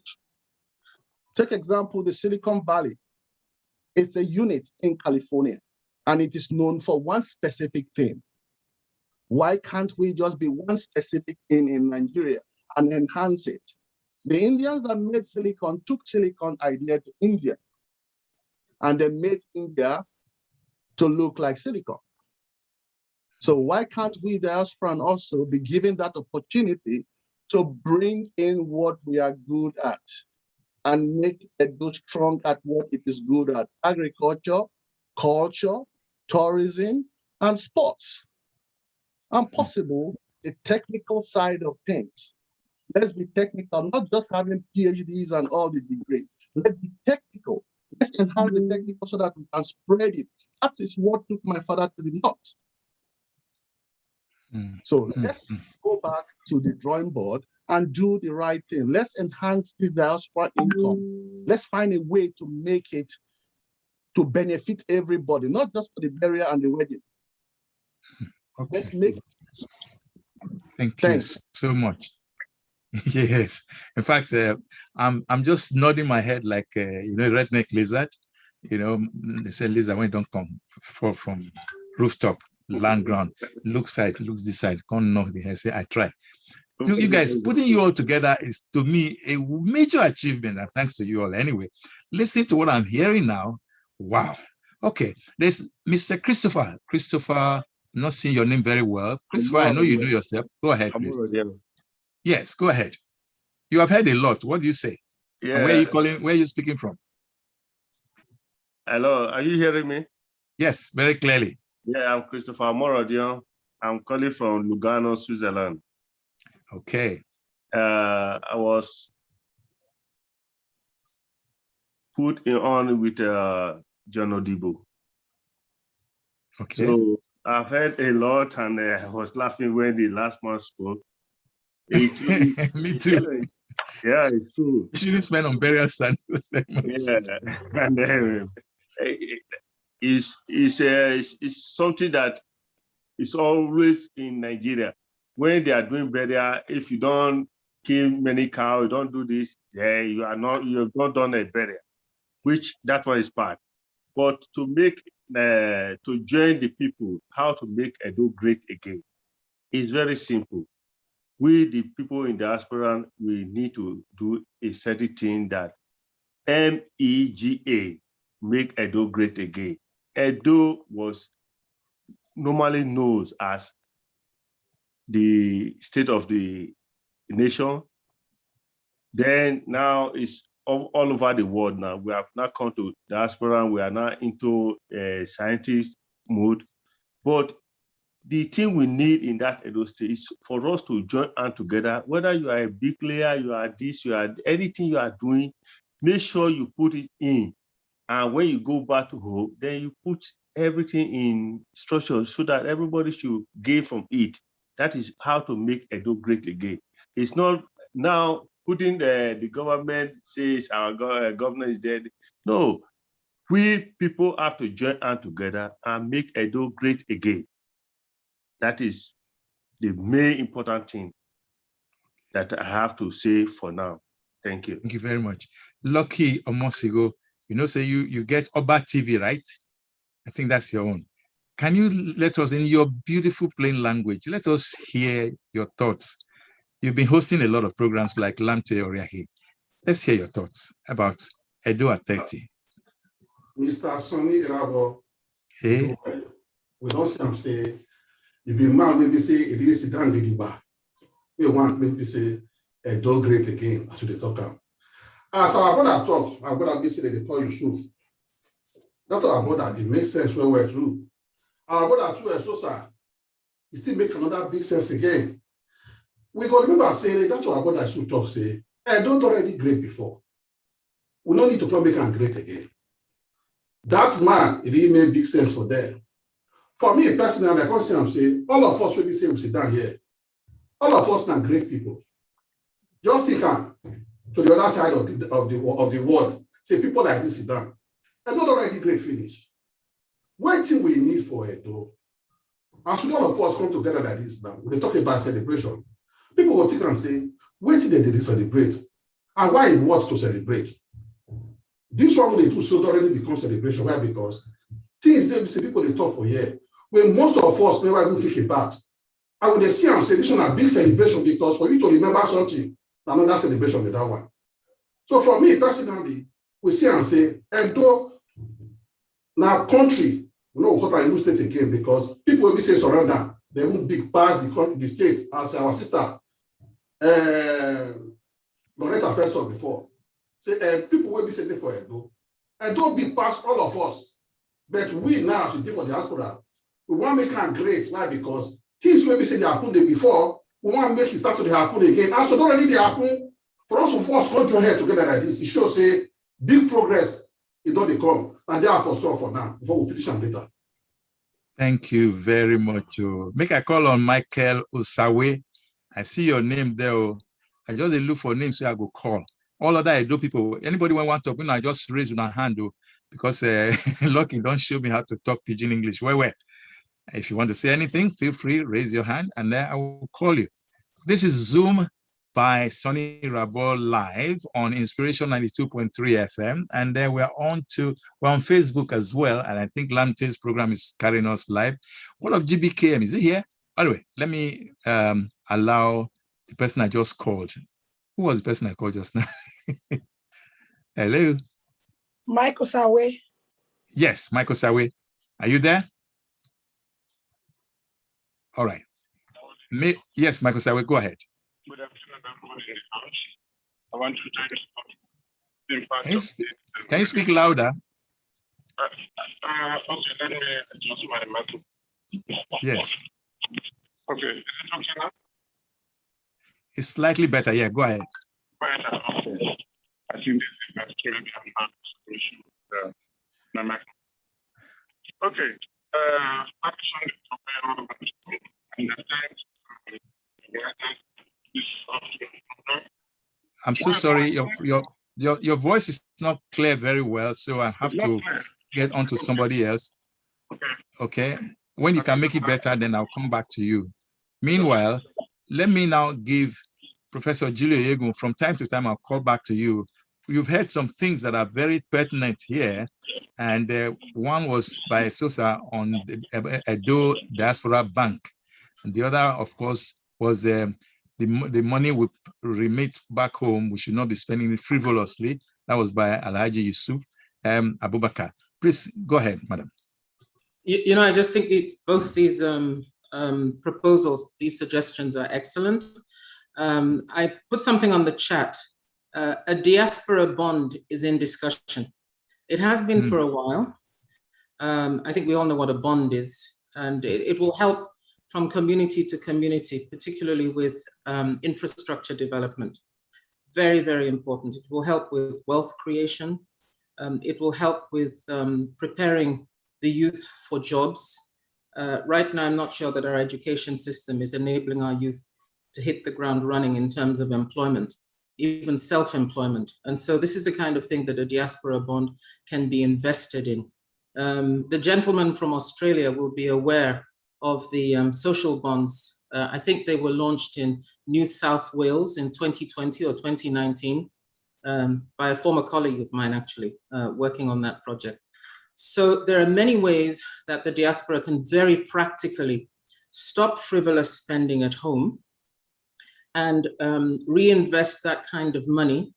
Take example, the Silicon Valley. It's a unit in California, and it is known for one specific thing. Why can't we just be one specific thing in Nigeria and enhance it? The Indians that made silicon took silicon idea to India, and they made India to look like silicon. So why can't we diaspora also be given that opportunity to bring in what we are good at and make Edo strong at what it is good at: agriculture, culture, tourism, and sports. And possible, the technical side of things. Let's be technical, not just having PhDs and all the degrees. Let's be technical. Let's enhance the technical so that we can spread it. That is what took my father to the north. So let's go back to the drawing board and do the right thing. Let's enhance this diaspora income. Let's find a way to make it to benefit everybody, not just for the burial and the wedding. Okay. Let's make. Thank you so much. Yes. In fact, I'm just nodding my head like redneck lizard. You know, they say lizard when it don't come fall from rooftop, land ground, look side, looks this side, can't knock the head, say I try. You guys, putting you all together is to me a major achievement, and thanks to you all. Anyway, listen to what I'm hearing now. Wow. Okay, there's Mr. Christopher. Christopher, I'm not seeing your name very well. Christopher, I know you know yourself. Go ahead, please. Yes, go ahead. You have heard a lot. What do you say? Yeah. And where are you calling? Where are you speaking from? Hello, are you hearing me? Yes, very clearly. Yeah, I'm Christopher Morodion. I'm calling from Lugano, Switzerland. Okay. I was put on with John Odibo. Okay. So I've heard a lot, and I was laughing when the last man spoke. Me too. Yeah, it's true. You shouldn't spend on burial sand. Yeah, and it's something that is always in Nigeria. When they are doing burial, if you don't kill many cows, you don't do this, yeah, you have not done a burial, which that one is part. But to make to join the people, how to make Edo great again, is very simple. We, the people in diaspora, we need to do a certain thing that MEGA, make Edo great again. Edo was normally known as the state of the nation. Then now it's all over the world now. We have now come to diaspora. We are now into scientist mode. But the thing we need in that Edo State is for us to join hands together. Whether you are a bricklayer, you are this, you are anything you are doing, make sure you put it in. And when you go back to home, then you put everything in structure so that everybody should gain from it. That is how to make Edo great again. It's not now putting the government says our governor is dead. No, we people have to join hands together and make Edo great again. That is the main important thing that I have to say for now. Thank you. Thank you very much. Lucky Omosigo, you know, say you get Oba TV, right? I think that's your own. Can you let us, in your beautiful plain language, let us hear your thoughts? You've been hosting a lot of programs like Lamte Oriahi. Let's hear your thoughts about Edo at 30. Mr. Sonny Irabo, hey. We don't see him say, if you man maybe say, it didn't sit down with the bar. We want maybe say, Edo great again, as we talk about. As our brother talk, our brother be say they call Yusuf. That's our brother, it makes sense where we're through. Our brother too, so sir, it still make another big sense again. We got remember saying that's what our brother should talk, say, Edo already great before. We don't need to come make him great again. That man, it really made big sense for them. For me personally, I can't say I'm saying, all of us will be saying we sit down here. All of us are great people. Just think to the other side of the world, say people like this sit down. And not already great finish. One thing we need for Edo, as soon all of us come together like this now, we talk about celebration. People will think and say, wait till they did celebrate. And why it was to celebrate? This one they do so already become celebration. Why? Because things they see people they talk for here. When most of us never even think about. I would see and say this one a big celebration because for you to remember something, another celebration with that one. So for me personally, we see and say, Edo now country, you know what I Edo State again, because people will be saying surrender, they won't big pass the state as our sister Loretta first talk before. Say people will be saying for Edo. Edo big pass all of us. But we now should do for diaspora. We want to make it great. Why? Because things will be saying they happened before, we want to make it start to happen again. And so don't really happen for us to force not join here together like this. It shows say big progress. It don't come. And therefore, so for now, before we finish them later. Thank you very much. Make a call on Michael Osawe. I see your name there. I just look for names, so I go call. All other Edo people, anybody want to talk, I just raise your hand because Lucky don't show me how to talk Pidgin English. Where? If you want to say anything, feel free, raise your hand, and then I will call you. This is Zoom by Sonny Rabo live on Inspiration 92.3 FM, and then we're on Facebook as well. And I think Lamte's program is carrying us live. What of GBKM? Is it here? Anyway, let me allow the person I just called. Who was the person I called just now? Hello. Michael Sawe. Yes, Michael Sawe. Are you there? All right. Yes, Michael Sawe, go ahead. Good afternoon, everyone in the house. I want to thank you. Can you speak louder? Okay, let me adjust my microphone. Yes. Okay, is it okay now? It's slightly better. Yeah, go ahead. Better, okay. I think this is my story. I'm not solution with my microphone. Okay. I'm so sorry. Your voice is not clear very well, so I have to get on to somebody else. Okay. When you can make it better, then I'll come back to you. Meanwhile, let me now give Professor Julio Yegun, from time to time, I'll call back to you. You've heard some things that are very pertinent here, and one was by Sosa on the Edo Diaspora Bank, and the other, of course, was the money we remit back home. We should not be spending it frivolously. That was by Alhaji Yusuf Abubakar. Please go ahead, madam. You know, I just think both these proposals, these suggestions are excellent. I put something on the chat. A diaspora bond is in discussion. It has been for a while. I think we all know what a bond is, and it will help from community to community, particularly with infrastructure development. Very, very important. It will help with wealth creation. It will help with preparing the youth for jobs. Right now, I'm not sure that our education system is enabling our youth to hit the ground running in terms of employment, even self-employment. And so this is the kind of thing that a diaspora bond can be invested in. The gentleman from Australia will be aware of the social bonds I think they were launched in New South Wales in 2020 or 2019 by a former colleague of mine, actually, working on that project. So there are many ways that the diaspora can very practically stop frivolous spending at home and reinvest that kind of money,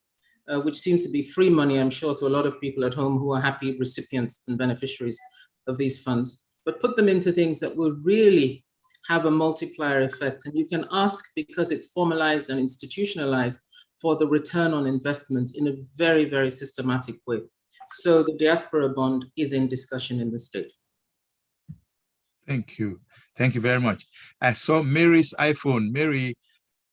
which seems to be free money, I'm sure, to a lot of people at home who are happy recipients and beneficiaries of these funds, but put them into things that will really have a multiplier effect. And you can ask, because it's formalized and institutionalized, for the return on investment in a very, very systematic way. So the diaspora bond is in discussion in the state. Thank you. Thank you very much. I saw Mary's iPhone.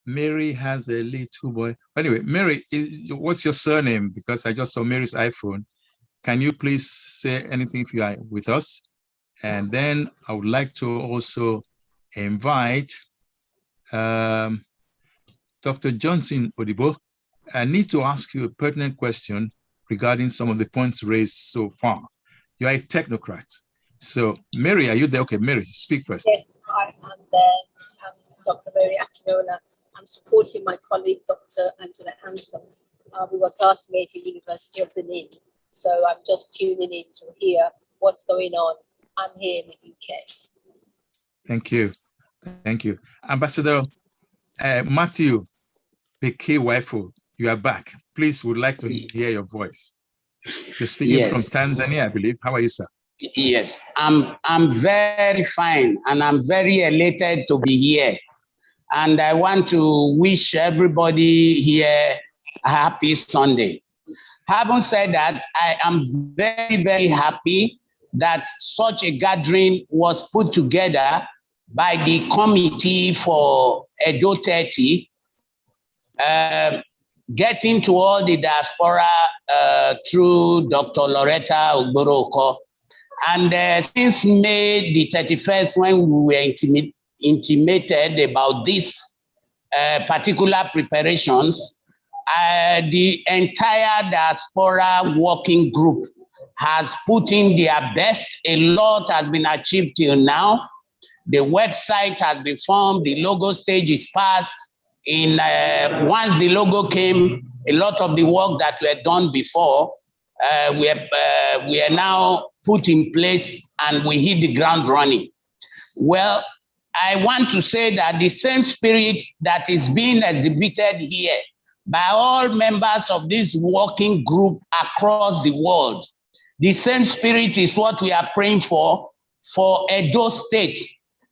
Mary has a little boy. Anyway, Mary, what's your surname? Because I just saw Mary's iPhone. Can you please say anything if you are with us? And then I would like to also invite Dr. Johnson Odibo. I need to ask you a pertinent question regarding some of the points raised so far. You are a technocrat. So, Mary, are you there? Okay, Mary, speak first. Yes, I am there. Dr. Mary Akinola. I'm supporting my colleague, Dr. Angela Anson. We were classmates at University of Benin. So I'm just tuning in to hear what's going on. I'm here in the UK. Thank you. Thank you. Ambassador Matthew Peke-Waifo, you are back. Please, would like to hear your voice. You're speaking from Tanzania, I believe. How are you, sir? Yes, I'm very fine, and I'm very elated to be here. And I want to wish everybody here a happy Sunday. Having said that, I am very, very happy that such a gathering was put together by the Committee for Edo 30, getting to all the diaspora through Dr. Loretta Ogboroko. And since May the 31st, when we were intimated about these particular preparations, the entire diaspora working group has put in their best. A lot has been achieved till now. The website has been formed, the logo stage is passed. Once the logo came, a lot of the work that were done before, we are now put in place and we hit the ground running. Well, I want to say that the same spirit that is being exhibited here by all members of this working group across the world, the same spirit is what we are praying for Edo State,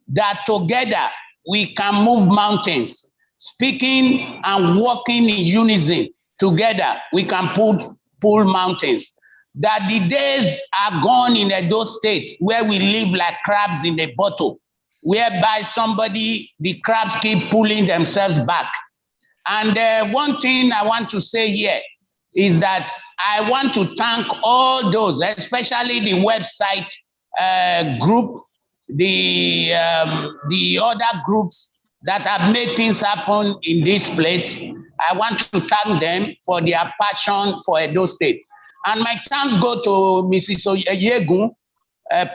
that together we can move mountains. Speaking and working in unison, together we can pull mountains. That the days are gone in Edo State where we live like crabs in a bottle, whereby the crabs keep pulling themselves back. And one thing I want to say here is that I want to thank all those, especially the website group, the other groups that have made things happen in this place. I want to thank them for their passion for Edo State. And my thanks go to Mrs. Oyegun,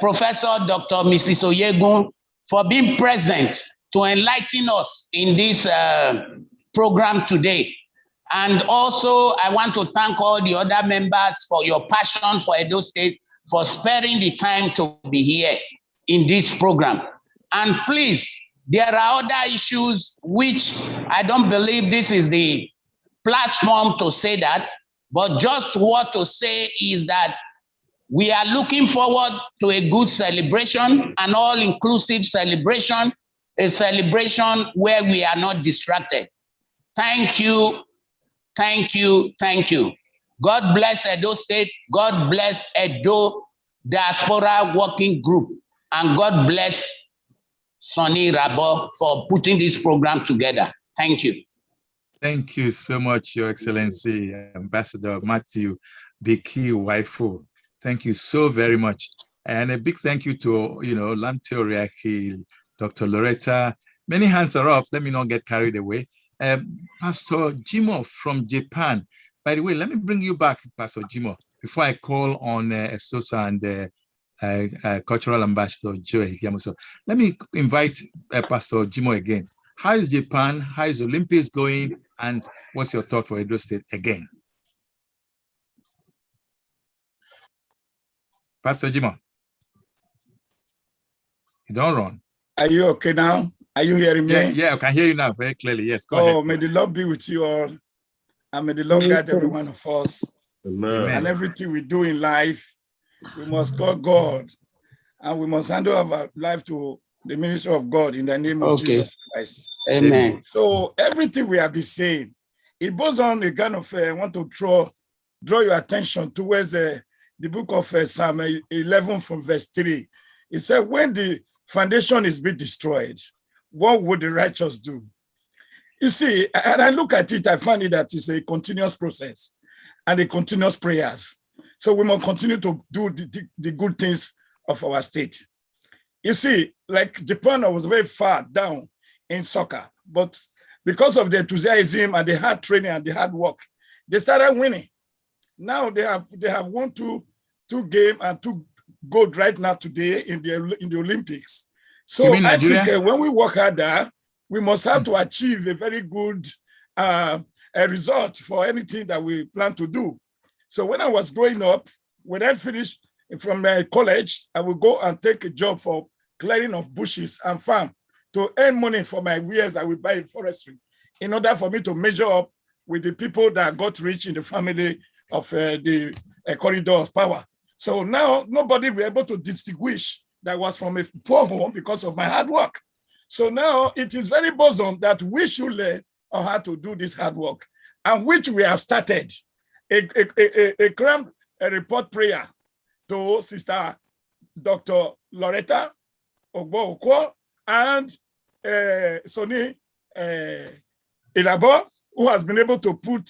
Professor Dr. Mrs. Oyegun, for being present to enlighten us in this program today. And also, I want to thank all the other members for your passion for Edo State, for sparing the time to be here in this program. And please, there are other issues which I don't believe this is the platform to say that, but just what to say is that we are looking forward to a good celebration, an all-inclusive celebration, a celebration where we are not distracted. Thank you, thank you, thank you. God bless Edo State, God bless Edo Diaspora Working Group, and God bless Sonny Rabo for putting this program together. Thank you. Thank you so much, Your Excellency, Ambassador Matthew Peke-Waifo. Thank you so very much. And a big thank you to, Lamte Oriaki, Dr. Loretta. Many hands are up. Let me not get carried away. Pastor Jimo from Japan. By the way, let me bring you back, Pastor Jimo, before I call on Esosa and Cultural Ambassador Joe Hikiamuso. Let me invite Pastor Jimo again. How is Japan? How is Olympics going? And what's your thought for Edo State again? Pastor Jimo, you don't run. Are you okay now? Are you hearing me? Yeah, I can hear you now very clearly. Yes, go ahead. May the Lord be with you all. And may the Lord guide every one of us. Amen. And everything we do in life, we must call God. And we must handle our life to the ministry of God in the name of Jesus Christ. Amen. So everything we have been saying, it goes on a kind of, I want to draw your attention towards the book of Psalm 11 from verse 3. It said, when the foundation is being destroyed, what would the righteous do? You see, and I look at it, I find it that it's a continuous process and a continuous prayers. So we must continue to do the good things of our state. You see, like Japan was very far down in soccer, but because of the enthusiasm and the hard training and the hard work, they started winning. Now they have won two games and 2 gold right now today in the Olympics. So I think when we work harder, we must have to achieve a very good a result for anything that we plan to do. So when I was growing up, when I finished from my college, I would go and take a job for clearing of bushes and farm to earn money for my wares I would buy in forestry, in order for me to measure up with the people that got rich in the family of the corridor of power. So now nobody will be able to distinguish that was from a poor home because of my hard work. So now it is very bosom that we should learn on how to do this hard work, and which we have started a report prayer to Sister Dr. Loretta Ogbo and Sonny Irabo, who has been able to put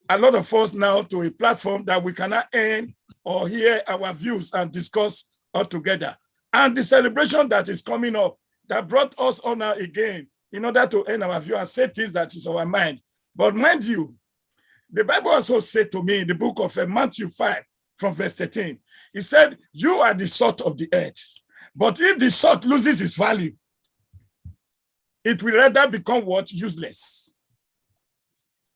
a lot of us now to a platform that we cannot earn or hear our views and discuss all together. And the celebration that is coming up that brought us honor again in order to earn our view and say things that is our mind. But mind you, the Bible also said to me in the book of Matthew 5 from verse 13, it said, you are the salt of the earth. But if the salt loses its value, it will rather become what? Useless.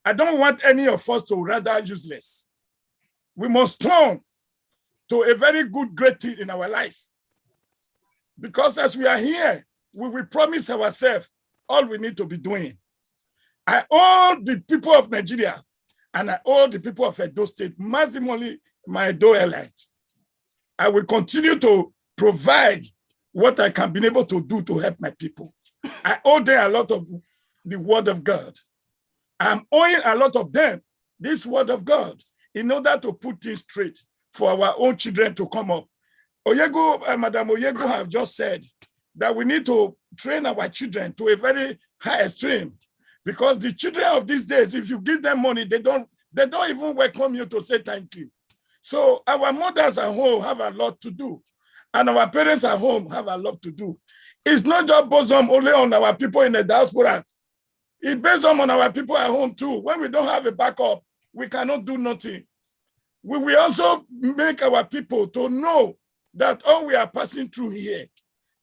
I don't want any of us to rather useless. We must turn to a very good, great thing in our life. Because as we are here, we will promise ourselves all we need to be doing. I owe the people of Nigeria and I owe the people of Edo State, maximally my Edo elite. I will continue to provide what I can be able to do to help my people. I owe them a lot of the word of God. I'm owing a lot of them this word of God in order to put things straight for our own children to come up. Madam Oyego have just said that we need to train our children to a very high extreme, because the children of these days, if you give them money, they don't even welcome you to say thank you. So our mothers at home have a lot to do, and our parents at home have a lot to do. It's not just bosom only on our people in the diaspora. It's based on our people at home too. When we don't have a backup, we cannot do nothing. We will also make our people to know that all we are passing through here,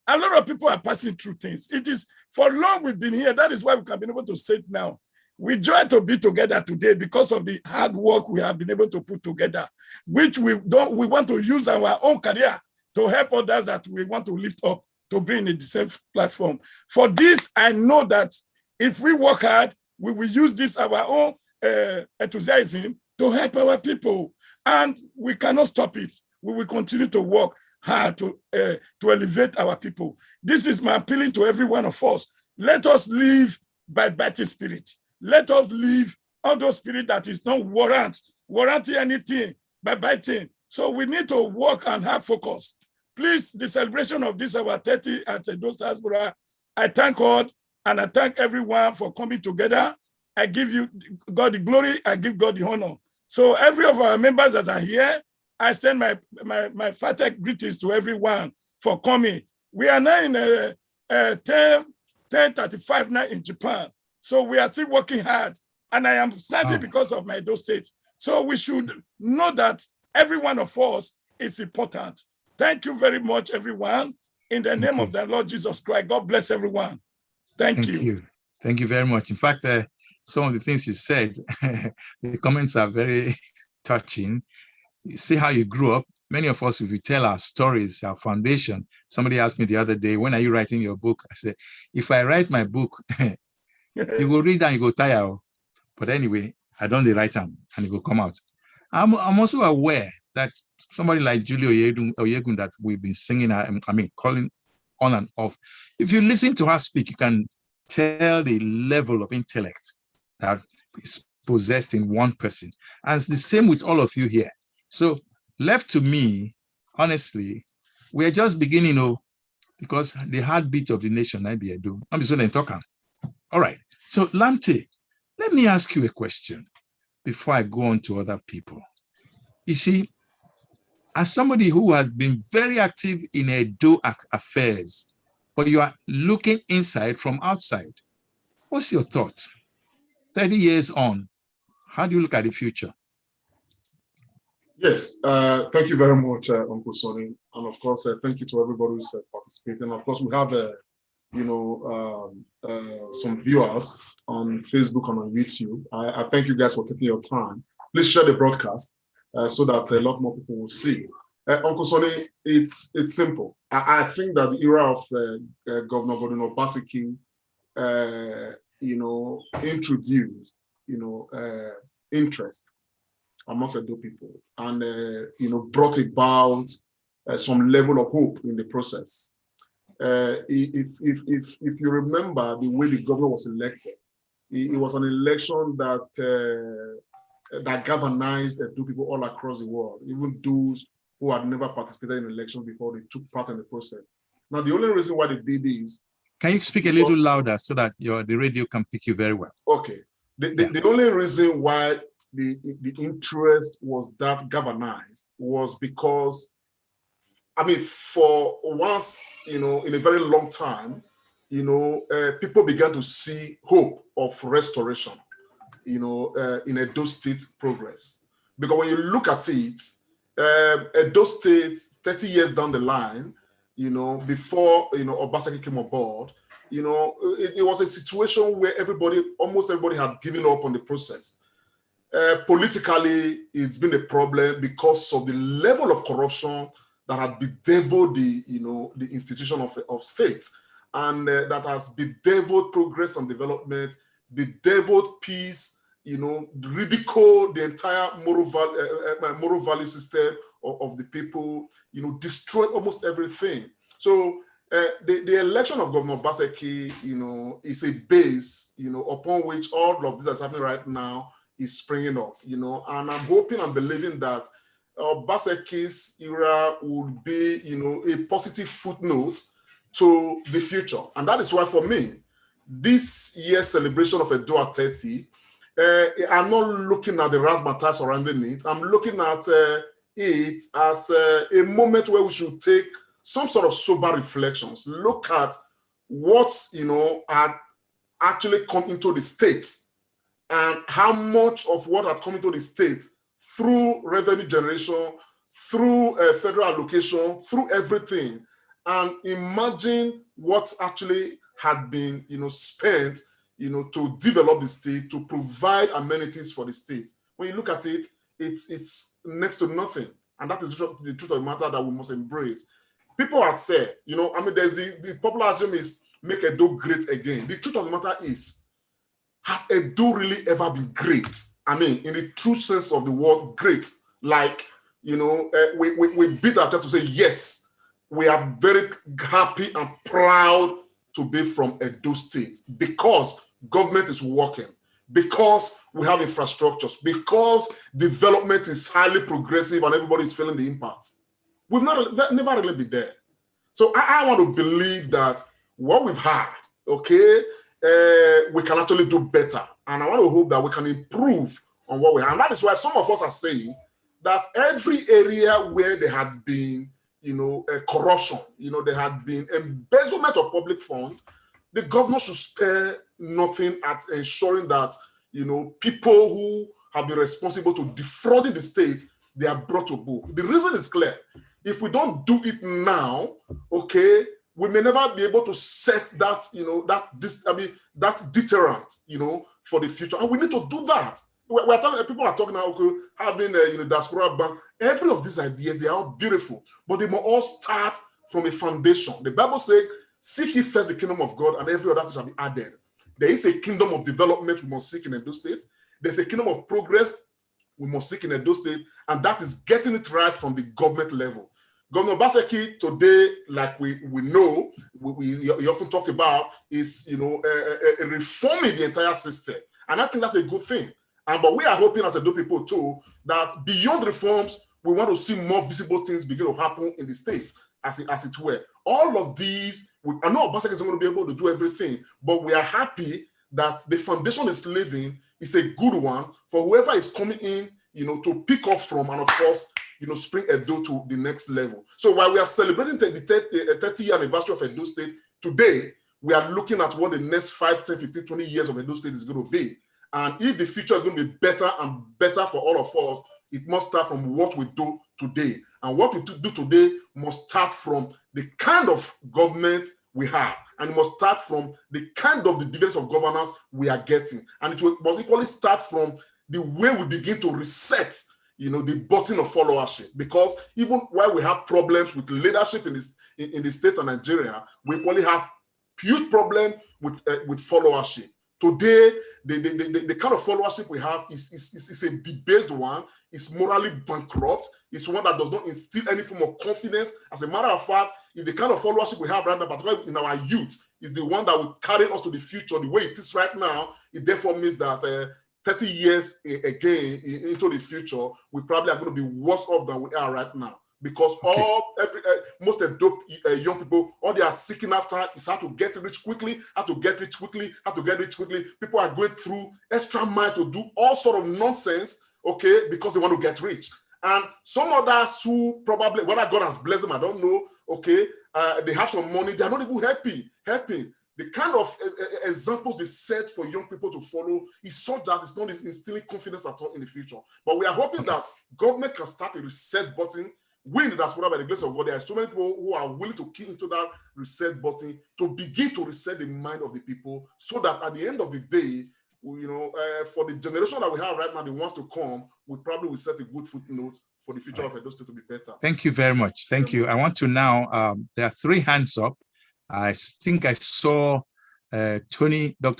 a lot of people are passing through things. It is for long we've been here. That is why we can be able to say it now. We joy to be together today because of the hard work we have been able to put together, which we want to use our own career to help others that we want to lift up to bring in the same platform. For this, I know that if we work hard, we will use this our own enthusiasm to help our people, and we cannot stop it. We will continue to work hard to elevate our people. This is my appealing to every one of us. Let us live by biting spirit. Let us live all those spirit that is not warranting anything by biting. So we need to work and have focus. Please, the celebration of this our 30 at Edo Diaspora, I thank God and I thank everyone for coming together. I give you God the glory, I give God the honor. So every of our members that are here, I send my fatec greetings to everyone for coming. We are now in 10:35 now in Japan. So we are still working hard. And I am starting because of my Edo State. So we should know that every one of us is important. Thank you very much, everyone. In the name of the Lord Jesus Christ, God bless everyone. Thank you. Thank you very much. In fact, some of the things you said, the comments are very touching. You see how you grew up. Many of us, if we tell our stories, our foundation. Somebody asked me the other day, when are you writing your book? I said, if I write my book, you will read and you go tired. But anyway, I don't write them and it will come out. I'm also aware that somebody like Julie Oyegun that we've been singing, calling on and off. If you listen to her speak, you can tell the level of intellect that is possessed in one person. And it's the same with all of you here. So left to me, honestly, we're just beginning, because the heartbeat of the nation, I be Edo. I'm so talking. All right. So Lamte, let me ask you a question before I go on to other people. You see, as somebody who has been very active in Edo affairs, but you are looking inside from outside, what's your thought? 30 years on, how do you look at the future? Yes, thank you very much, Uncle Sonny. And of course, thank you to everybody who's participating. Of course, we have, some viewers on Facebook and on YouTube. I thank you guys for taking your time. Please share the broadcast so that a lot more people will see. Uncle Sonny, it's simple. I think that the era of Governor Gordon Obaseki, introduced, interest amongst Edo people, and brought about some level of hope in the process. If you remember the way the governor was elected, it was an election that galvanized Edo people all across the world, even those who had never participated in elections before. They took part in the process. Now, the only reason why they did this. Can you speak a little louder so that the radio can pick you very well? Okay. The only reason why the interest was that galvanized was because, for once, in a very long time, people began to see hope of restoration, in Edo State progress. Because when you look at it, Edo State, 30 years down the line, before, Obaseki came aboard, it was a situation where almost everybody had given up on the process. Politically, it's been a problem because of the level of corruption that had bedeviled the institution of state, and that has bedeviled progress and development, bedeviled peace, ridiculed the entire moral value system of the people, destroyed almost everything. So the election of Governor Obaseki, is a base, upon which all of this that's happening right now is springing up, and I'm hoping and believing that Obaseki's era would be, a positive footnote to the future. And that is why, for me, this year's celebration of Edo at 30, I'm not looking at the razzmatazz surrounding it. I'm looking at it as a moment where we should take some sort of sober reflections, look at what, had actually come into the state and how much of what had come into the state through revenue generation, through federal allocation, through everything, and imagine what actually had been, spent, to develop the state, to provide amenities for the state. When you look at it, it's next to nothing, and that is the truth of the matter that we must embrace. People have said, there's the popular assumption is make Edo great again. The truth of the matter is, has Edo really ever been great? In the true sense of the word great, like, we beat our chest to say, yes, we are very happy and proud to be from Edo State because government is working, because we have infrastructures, because development is highly progressive and everybody is feeling the impact. We've never really been there. So I want to believe that what we've had, we can actually do better. And I want to hope that we can improve on what we have. And that is why some of us are saying that every area where there had been, corruption, there had been embezzlement of public funds, the governor should spare nothing at ensuring that, people who have been responsible to defrauding the state, they are brought to book. The reason is clear. If we don't do it now, okay, we may never be able to set that, that deterrent, for the future. And we need to do that. We're talking, people are talking now, okay, having a diaspora bank. Every of these ideas, they are beautiful, but they must all start from a foundation. The Bible says, seek ye first the kingdom of God, and every other shall be added. There is a kingdom of development we must seek in Edo State. There's a kingdom of progress we must seek in Edo State, and that is getting it right from the government level. Governor Obaseki today, like we know, we often talked about, is reforming the entire system, and I think that's a good thing. But we are hoping as Edo people too that beyond reforms, we want to see more visible things begin to happen in the states, as it were. All of these, I know Obaseki isn't going to be able to do everything, but we are happy that the foundation is living is a good one for whoever is coming in, to pick up from, and of course, bring Edo to the next level. So while we are celebrating the 30th anniversary of Edo State today, we are looking at what the next 5, 10, 15, 20 years of Edo State is going to be. And if the future is going to be better and better for all of us, it must start from what we do today. And what we do today must start from the kind of government we have. And it must start from the kind of the dividends of governance we are getting. And it must equally start from the way we begin to reset, the button of followership. Because even while we have problems with leadership in the state of Nigeria, we equally have huge problem with followership. Today, the kind of followership we have is a debased one. It's morally bankrupt. It's one that does not instill any form of confidence. As a matter of fact, if the kind of followership we have right now, particularly in our youth, is the one that will carry us to the future the way it is right now, it therefore means that 30 years again into the future, we probably are going to be worse off than we are right now. Because most of the young people, all they are seeking after is how to get rich quickly, how to get rich quickly, how to get rich quickly. People are going through extra mile to do all sort of nonsense, okay, because they want to get rich. And some others who probably, whether God has blessed them, I don't know, okay, they have some money, they are not even helping. The kind of examples they set for young people to follow is such that it's not instilling confidence at all in the future. But we are hoping that government can start a reset button. We in the diaspora, by the grace of God, there are so many people who are willing to key into that reset button to begin to reset the mind of the people, so that at the end of the day, for the generation that we have right now, the ones to come, we probably will set a good footnote for the future of Edo State to be better. Thank you very much. Thank you. I want to now, there are 3 hands up. I think I saw Dr.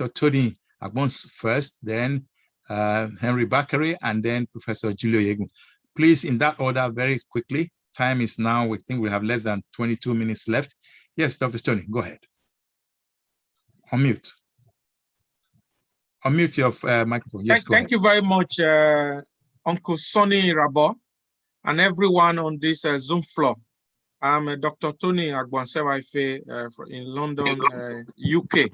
Tony Agbons first, then Henry Bakari, and then Professor Julio Yegun. Please, in that order, very quickly. Time is now, we think we have less than 22 minutes left. Yes, Dr. Tony, go ahead. Unmute. Unmute your microphone. Yes, go ahead. Thank you very much, Uncle Sonny Rabo, and everyone on this Zoom floor. I'm Dr. Tony Agbonsewaife in London, UK.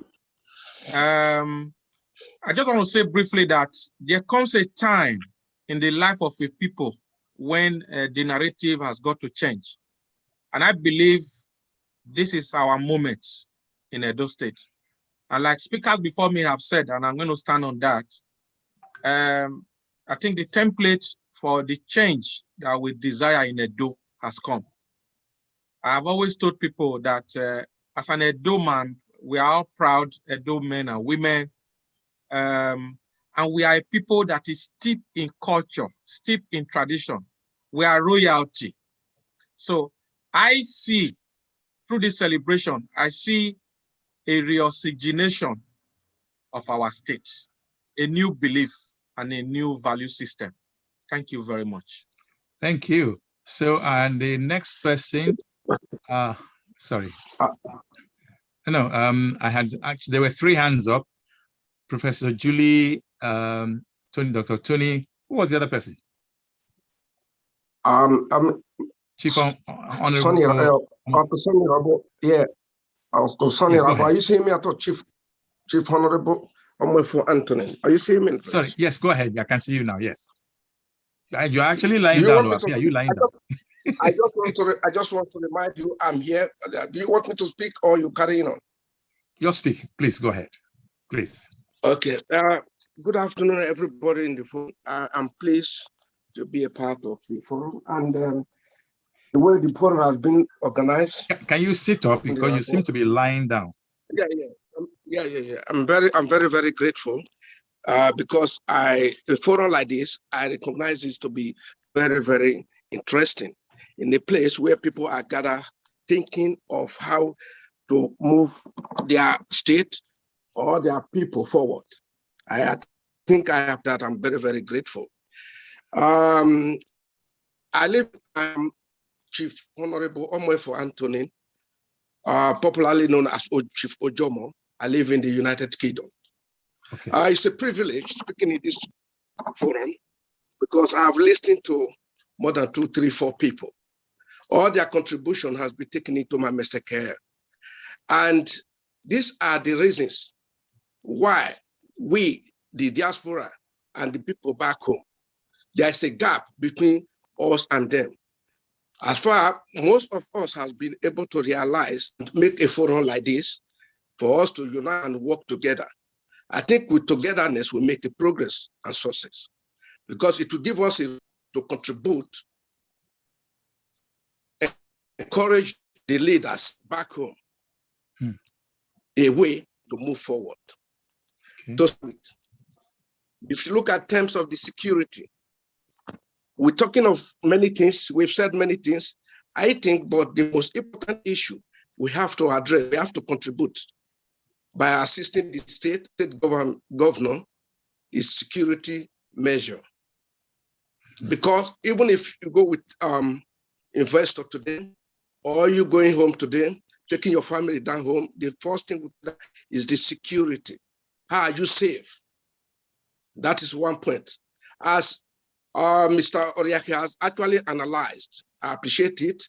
I just want to say briefly that there comes a time in the life of a people when the narrative has got to change. And I believe this is our moment in Edo State. And like speakers before me have said, and I'm going to stand on that, I think the template for the change that we desire in Edo has come. I've always told people that as an Edo man, we are all proud Edo men and women. And we are a people that is steeped in culture, steeped in tradition. We are royalty. So I see, through this celebration, I see a reoxygenation of our state, a new belief and a new value system. Thank you very much. Thank you. So, and the next person, sorry. No, I had actually, there were 3 hands up. Professor Julie, Tony, Dr. Tony, who was the other person? Chief Honorable. Uncle Sonny Rabo, yeah. Uncle Sonny Rabo, are you seeing me? I thought Chief Honorable, I'm with for Anthony. Are you seeing me? Sorry, yes, go ahead. I can see you now, yes. You're actually lying down. Yeah, you lying down. I just want to remind you, I'm here. Do you want me to speak or you carrying on? You're speaking. Please go ahead. Please. Okay. Good afternoon, everybody in the forum. I'm pleased to be a part of the forum. And the way the forum has been organized. Can you sit up because you seem to be lying down? Yeah. I'm very, very grateful because a forum like this, I recognize this to be very, very interesting in a place where people are gathered thinking of how to move their state or their people forward. I think I have that. I'm very, very grateful. I'm Chief Honorable Omwefo Anthony, popularly known as Chief Ojomo. I live in the United Kingdom. Okay. It's a privilege speaking in this forum because I have listened to more than 2, 3, 4 people. All their contribution has been taken into my master care. And these are the reasons why we, the diaspora and the people back home, there's a gap between us and them. As far as most of us has been able to realize and make a forum like this for us to unite and work together. I think with togetherness, we make a progress and success because it will give us to contribute, encourage the leaders back home a way to move forward. Okay. If you look at terms of the security, we're talking of many things. We've said many things. I think, but the most important issue we have to address, we have to contribute by assisting the state governor is security measure. Because even if you go with investor today, or you going home today, taking your family down home, the first thing is the security. How are you safe? That is one point. As Mr. Oriaki has actually analyzed, I appreciate it.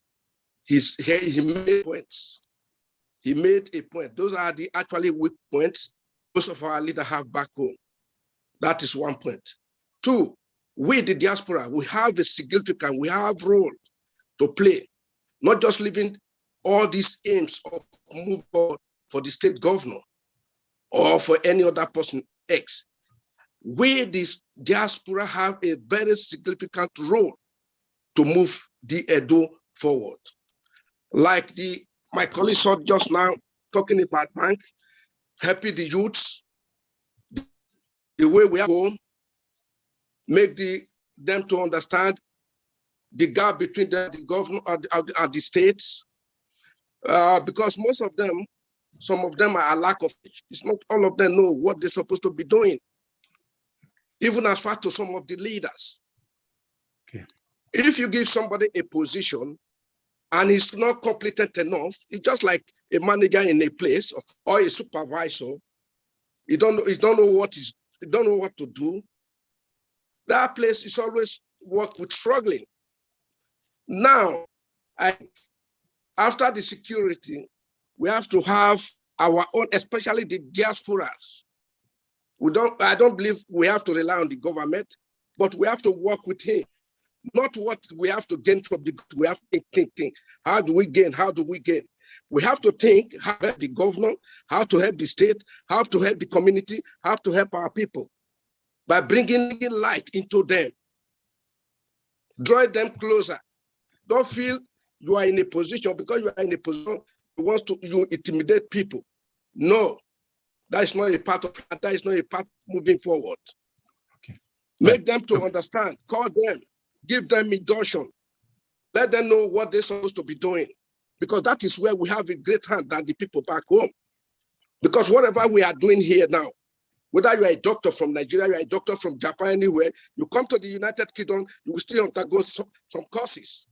He made points. He made a point. Those are the actually weak points most of our leaders have back home. That is one point. 2, we, the diaspora, we have a significant, we have role to play, not just living all these aims of move forward for the state governor or for any other person X. We, this diaspora, have a very significant role to move the Edo forward. Like my colleague saw just now talking about bank, helping the youths, the way we are home, make them to understand the gap between the government and the states, because most of them, some of them are a lack of, it's not all of them know what they're supposed to be doing. Even as far to some of the leaders. Okay. If you give somebody a position and he's not competent enough, it's just like a manager in a place or a supervisor. He don't know what to do. That place is always work with struggling. Now, after the security, we have to have our own, especially the diasporas. I don't believe we have to rely on the government, but we have to work with him. Not what we have to gain from we have to think. How do we gain? How do we gain? We have to think how to help the governor, how to help the state, how to help the community, how to help our people by bringing light into them. Draw them closer. Don't feel you are in a position because you are in a position you intimidate people. No. That is not a part of that is not a part of moving forward. Okay. Make them to understand, call them, give them induction, let them know what they're supposed to be doing. Because that is where we have a great hand than the people back home. Because whatever we are doing here now, whether you are a doctor from Nigeria, you are a doctor from Japan, anywhere, you come to the United Kingdom, you will still undergo some courses.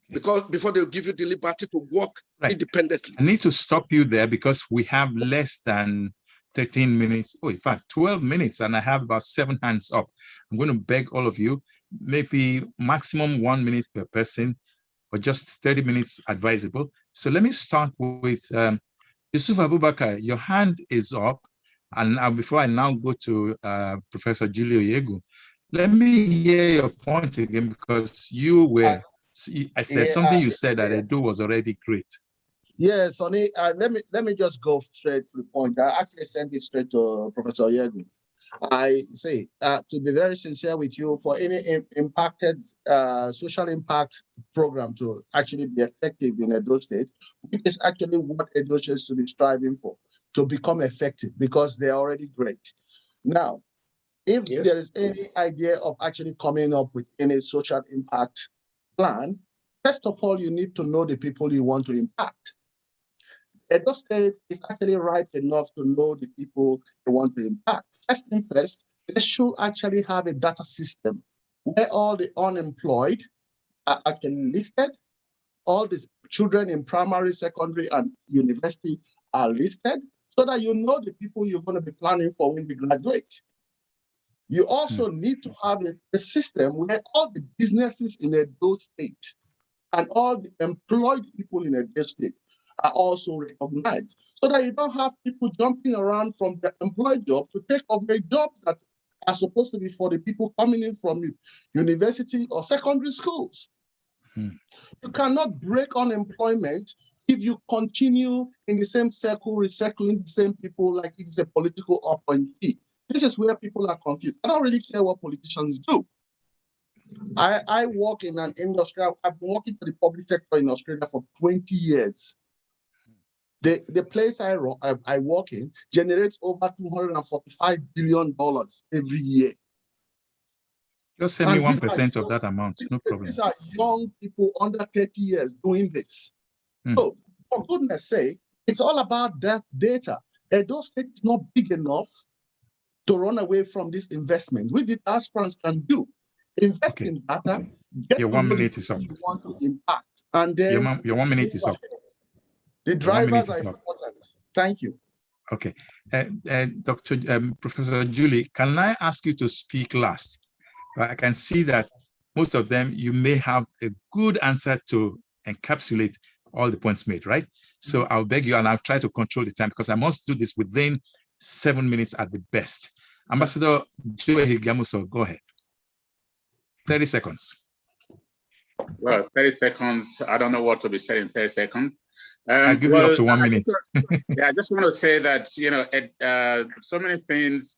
Because before they'll give you the liberty to work independently. I need to stop you there because we have less than 13 minutes. Oh, in fact, 12 minutes, and I have about 7 hands up. I'm going to beg all of you, maybe maximum 1 minute per person, or just 30 minutes advisable. So let me start with Yusuf Abubakar. Your hand is up, and before I now go to Professor Julie Oyegu, let me hear your point again because you were. I said something you said that Edo was already great. Yes, Sonny, let me just go straight to the point. I actually sent it straight to Professor Oyegu. I say, to be very sincere with you, for any impacted social impact program to actually be effective in Edo State, it is actually what Edo State should be striving for, to become effective, because they're already great. Now, if there is any idea of actually coming up with any social impact plan, first of all, you need to know the people you want to impact. Edo State is actually ripe enough to know the people they want to impact. First thing first, they should actually have a data system where all the unemployed are actually listed, all the children in primary, secondary, and university are listed, so that you know the people you're going to be planning for when they graduate. You also need to have a system where all the businesses in Edo State and all the employed people in Edo State are also recognized, so that you don't have people jumping around from the employed job to take up the jobs that are supposed to be for the people coming in from university or secondary schools. You cannot break unemployment if you continue in the same circle, recycling the same people like it's a political appointee. This is where people are confused. I don't really care what politicians do. I work in an industry. I've been working for the public sector in Australia for 20 years. The place I work in generates over $245 billion every year. Just send me 1% of that amount, no problem. These are young people under 30 years doing this. So, for goodness sake, it's all about that data. Edo State is not big enough to run away from this investment, which the diasporans can do. Invest in data, get your 1 minute is up. You want to impact, and then your 1 minute is up. The drivers are important. Thank you. Okay. Professor Julie, can I ask you to speak last? I can see that most of them, you may have a good answer to encapsulate all the points made, right? So I'll beg you, and I'll try to control the time, because I must do this within 7 minutes at the best. Ambassador Joe Higamuso, go ahead. 30 seconds. Well, 30 seconds, I don't know what to be said in 30 seconds. I'll give you up to 1 minute. Yeah, I just want to say that, so many things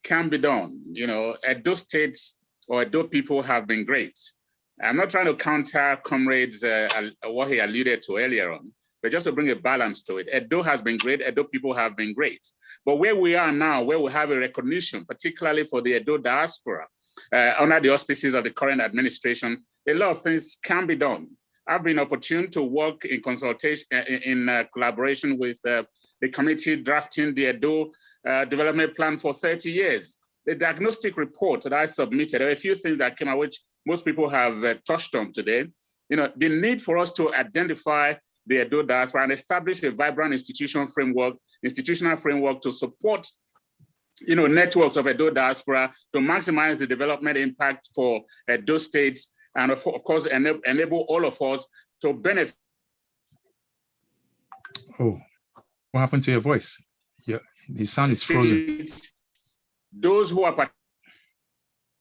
can be done. Edo State or Edo people have been great. I'm not trying to counter comrades what he alluded to earlier on, but just to bring a balance to it. Edo has been great, Edo people have been great. But where we are now, where we have a recognition, particularly for the Edo diaspora, under the auspices of the current administration, a lot of things can be done. I've been opportune to work in consultation, in collaboration with the committee drafting the Edo development plan for 30 years. The diagnostic report that I submitted, there are a few things that came out which most people have touched on today. The need for us to identify the Edo diaspora and establish a vibrant institutional framework to support networks of Edo diaspora to maximize the development impact for Edo states, and of course enable all of us to benefit. Oh, what happened to your voice? The sound is frozen. Those who are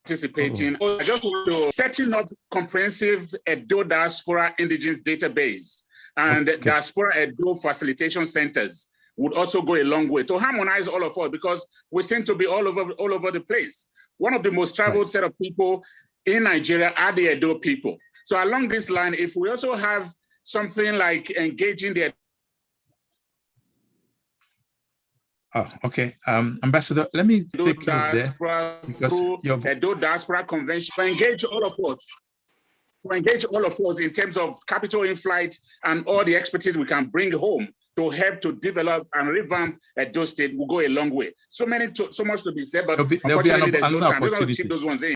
participating, I just want to setting up comprehensive Edo diaspora indigenous database and diaspora Edo facilitation centers would also go a long way to harmonize all of us, because we seem to be all over the place. One of the most traveled set of people in Nigeria are the Edo people. So along this line, if we also have something like engaging the Ambassador, let me take you there, because Edo Diaspora Convention, engage all of us in terms of capital in flight and all the expertise we can bring home to help to develop and revamp Edo State will go a long way. So much to be said, but unfortunately there's no time. We're going to keep those ones in.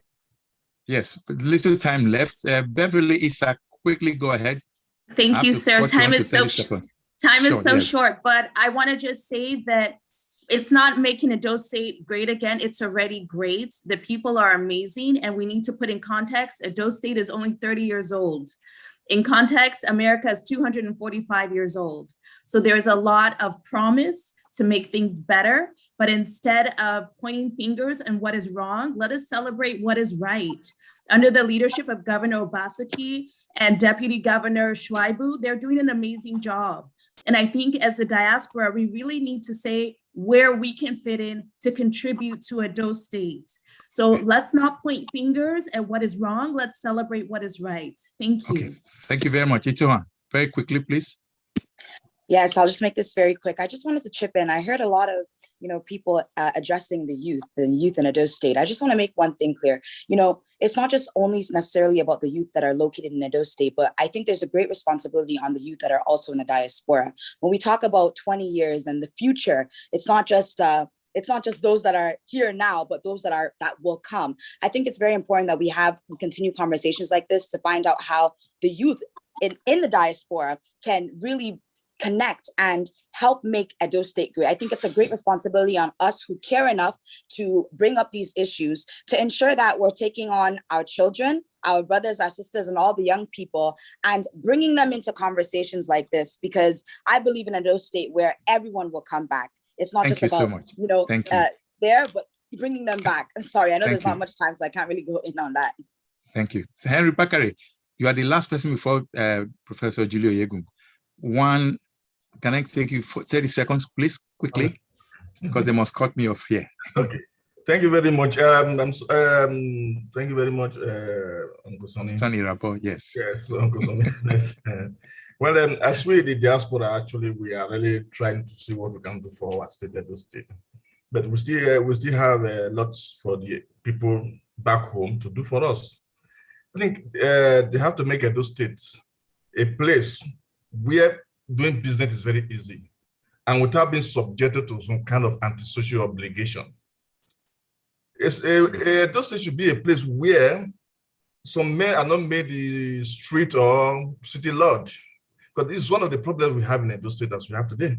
Yes, but little time left. Beverly Issa, quickly go ahead. Thank you, sir. Time is so short, but I want to just say that it's not making Edo State great again. It's already great. The people are amazing, and we need to put in context, Edo State is only 30 years old. In context, America is 245 years old. So there's a lot of promise to make things better, but instead of pointing fingers and what is wrong, let us celebrate what is right. Under the leadership of Governor Obaseki and Deputy Governor Shwaibu, they're doing an amazing job. And I think as the diaspora, we really need to say, where we can fit in to contribute to Edo State. So let's not point fingers at what is wrong. Let's celebrate what is right. Thank you. Okay, thank you very much. Itoa, very quickly, please. Yes, I'll just make this very quick. I just wanted to chip in. I heard a lot of people addressing the youth in Edo State. I just want to make one thing clear. It's not just only necessarily about the youth that are located in Edo State, but I think there's a great responsibility on the youth that are also in the diaspora. When we talk about 20 years and the future, it's not just those that are here now, but those that will come. I think it's very important that we continue conversations like this to find out how the youth in the diaspora can really connect and help make Edo State great. I think it's a great responsibility on us who care enough to bring up these issues to ensure that we're taking on our children, our brothers, our sisters, and all the young people and bringing them into conversations like this, because I believe in Edo State where everyone will come back. It's not just about, there, but bringing them back. Sorry, I know there's not much time, so I can't really go in on that. Thank you. So Henry Bakare, you are the last person before Professor Julie Oyegun. Can I take you for 30 seconds, please, quickly? Okay. Because they must cut me off here. Okay. Thank you very much. Thank you very much, Uncle Sonny. Sonny Rapo, yes. Yes, Uncle Sonny. Yes. Well, as we, the diaspora, actually, we are really trying to see what we can do for our state, Edo State. But we still have lots for the people back home to do for us. I think they have to make Edo State a place where doing business is very easy and without being subjected to some kind of antisocial obligation. Edo State should be a place where some men are not made the street or city lodge, because this is one of the problems we have in Edo State as we have today.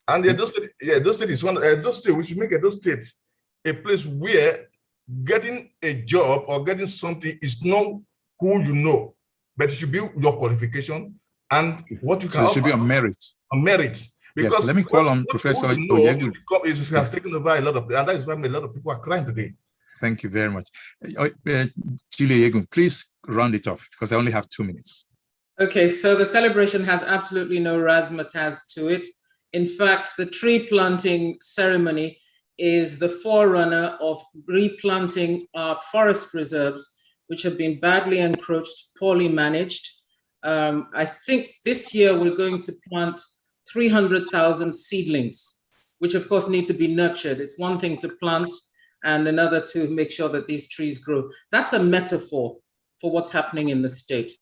And the Edo State is Edo State, we should make Edo State a place where getting a job or getting something is not who you know, but it should be your qualification and what you can offer. So it should be on merit. On merit. Because yes, let me call on Professor Oyegun. It has taken over a lot of, and that is why a lot of people are crying today. Thank you very much. Julie Oyegun, please round it off because I only have 2 minutes. Okay, so the celebration has absolutely no razzmatazz to it. In fact, the tree planting ceremony is the forerunner of replanting our forest reserves, which have been badly encroached, poorly managed. I think this year we're going to plant 300,000 seedlings, which of course need to be nurtured. It's one thing to plant and another to make sure that these trees grow. That's a metaphor for what's happening in the state.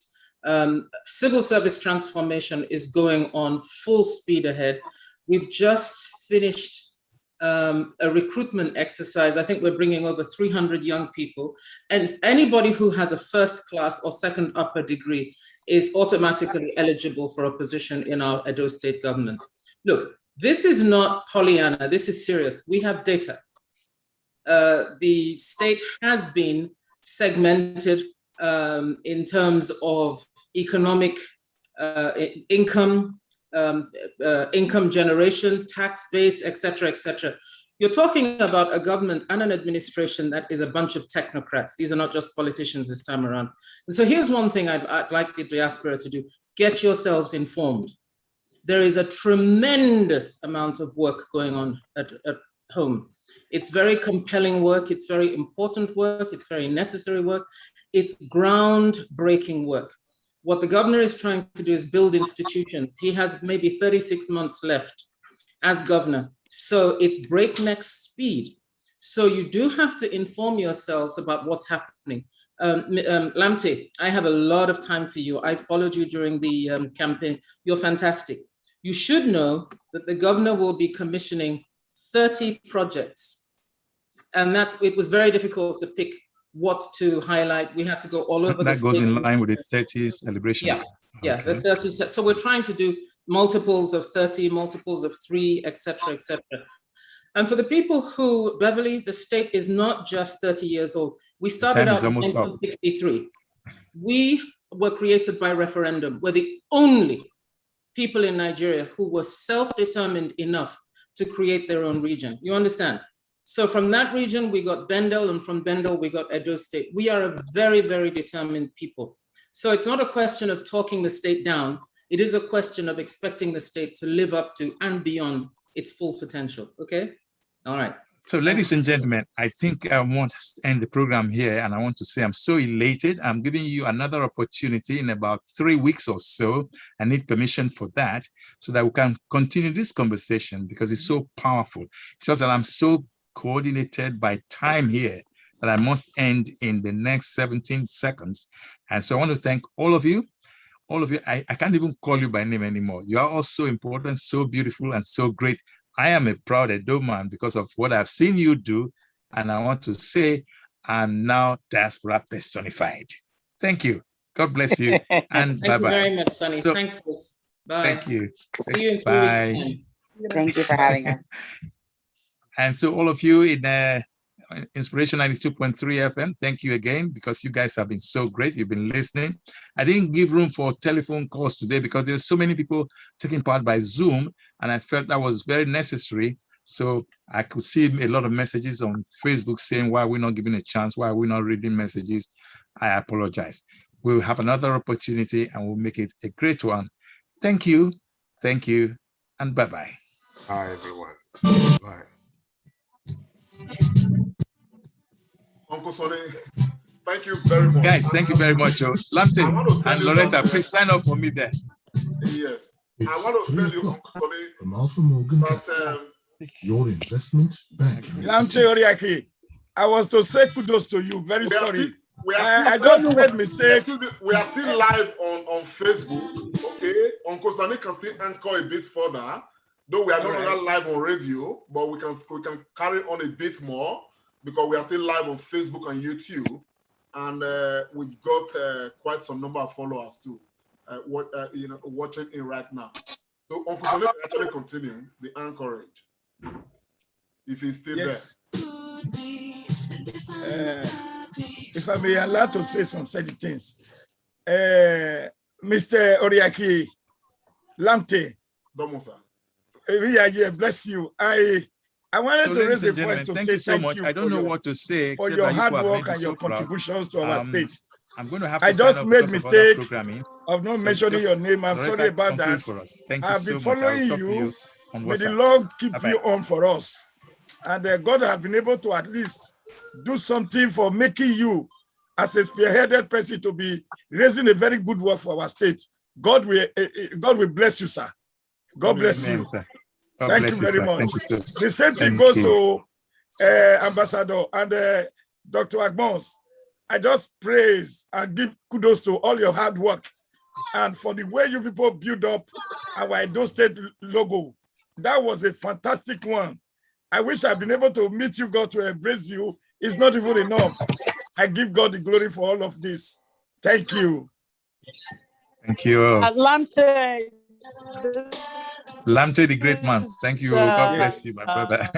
Civil service transformation is going on full speed ahead. We've just finished a recruitment exercise. I think we're bringing over 300 young people, and anybody who has a first class or second upper degree is automatically eligible for a position in our Edo State government. Look, this is not Pollyanna, this is serious. We have data. The state has been segmented in terms of economic income, income generation, tax base, et cetera, et cetera. You're talking about a government and an administration that is a bunch of technocrats. These are not just politicians this time around. And so here's one thing I'd like the diaspora to do. Get yourselves informed. There is a tremendous amount of work going on at home. It's very compelling work. It's very important work. It's very necessary work. It's groundbreaking work. What the governor is trying to do is build institutions. He has maybe 36 months left as governor. So it's breakneck speed. So you do have to inform yourselves about what's happening. Lamte, I have a lot of time for you. I followed you during the campaign. You're fantastic. You should know that the governor will be commissioning 30 projects. And that it was very difficult to pick what to highlight. We had to go all over the state. That goes in line with the 30 celebration. Yeah, yeah, okay. The 30. So we're trying to do multiples of 30, multiples of 3, et cetera, et cetera. And for the people who, Beverly, the state is not just 30 years old. We started out in 1963. We were created by referendum. We're the only people in Nigeria who were self-determined enough to create their own region. You understand? So from that region, we got Bendel, and from Bendel, we got Edo State. We are a very, very determined people. So it's not a question of talking the state down. It is a question of expecting the state to live up to and beyond its full potential. Okay? All right. So, ladies and gentlemen, I think I want to end the program here, and I want to say I'm so elated. I'm giving you another opportunity in about 3 weeks or so. I need permission for that so that we can continue this conversation because it's so powerful. It's just that I'm so coordinated by time here that I must end in the next 17 seconds. And so I want to thank all of you. All of you, I can't even call you by name anymore. You are all so important, so beautiful, and so great. I am a proud Edo man because of what I've seen you do. And I want to say, I'm now diaspora personified. Thank you. God bless you. And bye-bye. Thank you very much, Sonny. So, thanks, folks. Bye. Thank you. See you in 2 Bye. weeks' time. Thank you for having us. And so all of you in Inspiration 92.3 FM, thank you again because you guys have been so great. You've been listening. I didn't give room for telephone calls today because there's so many people taking part by Zoom, and I felt that was very necessary. So I could see a lot of messages on Facebook saying, why are we not giving a chance? Why are we not reading messages? I apologize. We'll have another opportunity and we'll make it a great one. Thank you, and bye-bye. Bye, everyone. Bye. Uncle Sonny, thank you very much. Guys, thank you very much. Lamte and Loretta, please sign up for me there. Yes. I want to tell you, Uncle Sonny, from Alpha Morgan that your investment bank. Lamte Oriaki, I was to say kudos to you. Very sorry. I just made mistake. Excuse me, we are still live on Facebook. Okay, Uncle Sonny can still anchor a bit further. Though we are no longer live on radio, but we can carry on a bit more because we are still live on Facebook and YouTube, and we've got quite some number of followers too. Watching in right now. So Uncle Sonny can actually continue the anchorage if he's still there. If I may allow to say some certain things, Mr. Oriaki, Lamte. Domosa. Yeah, bless you. I wanted to raise a voice to say so much. I don't know what to say for your hard work and your contributions to our state. I'm going to have to I just made mistake of not mentioning your name. I'm sorry about that. I've been following you. May the Lord keep you on for us. And God has been able to at least do something for making you as a spearheaded person to be raising a very good work for our state. God will bless you, sir. God bless you. Thank you very much. The same thing goes to Ambassador and Dr. Agbons. I just praise and give kudos to all your hard work and for the way you people build up our Edo State logo. That was a fantastic one. I wish I'd been able to meet you, God, to embrace you. It's not even enough. I give God the glory for all of this. Thank you. Thank you. Lamte, the great man. Thank you. God bless you, my brother.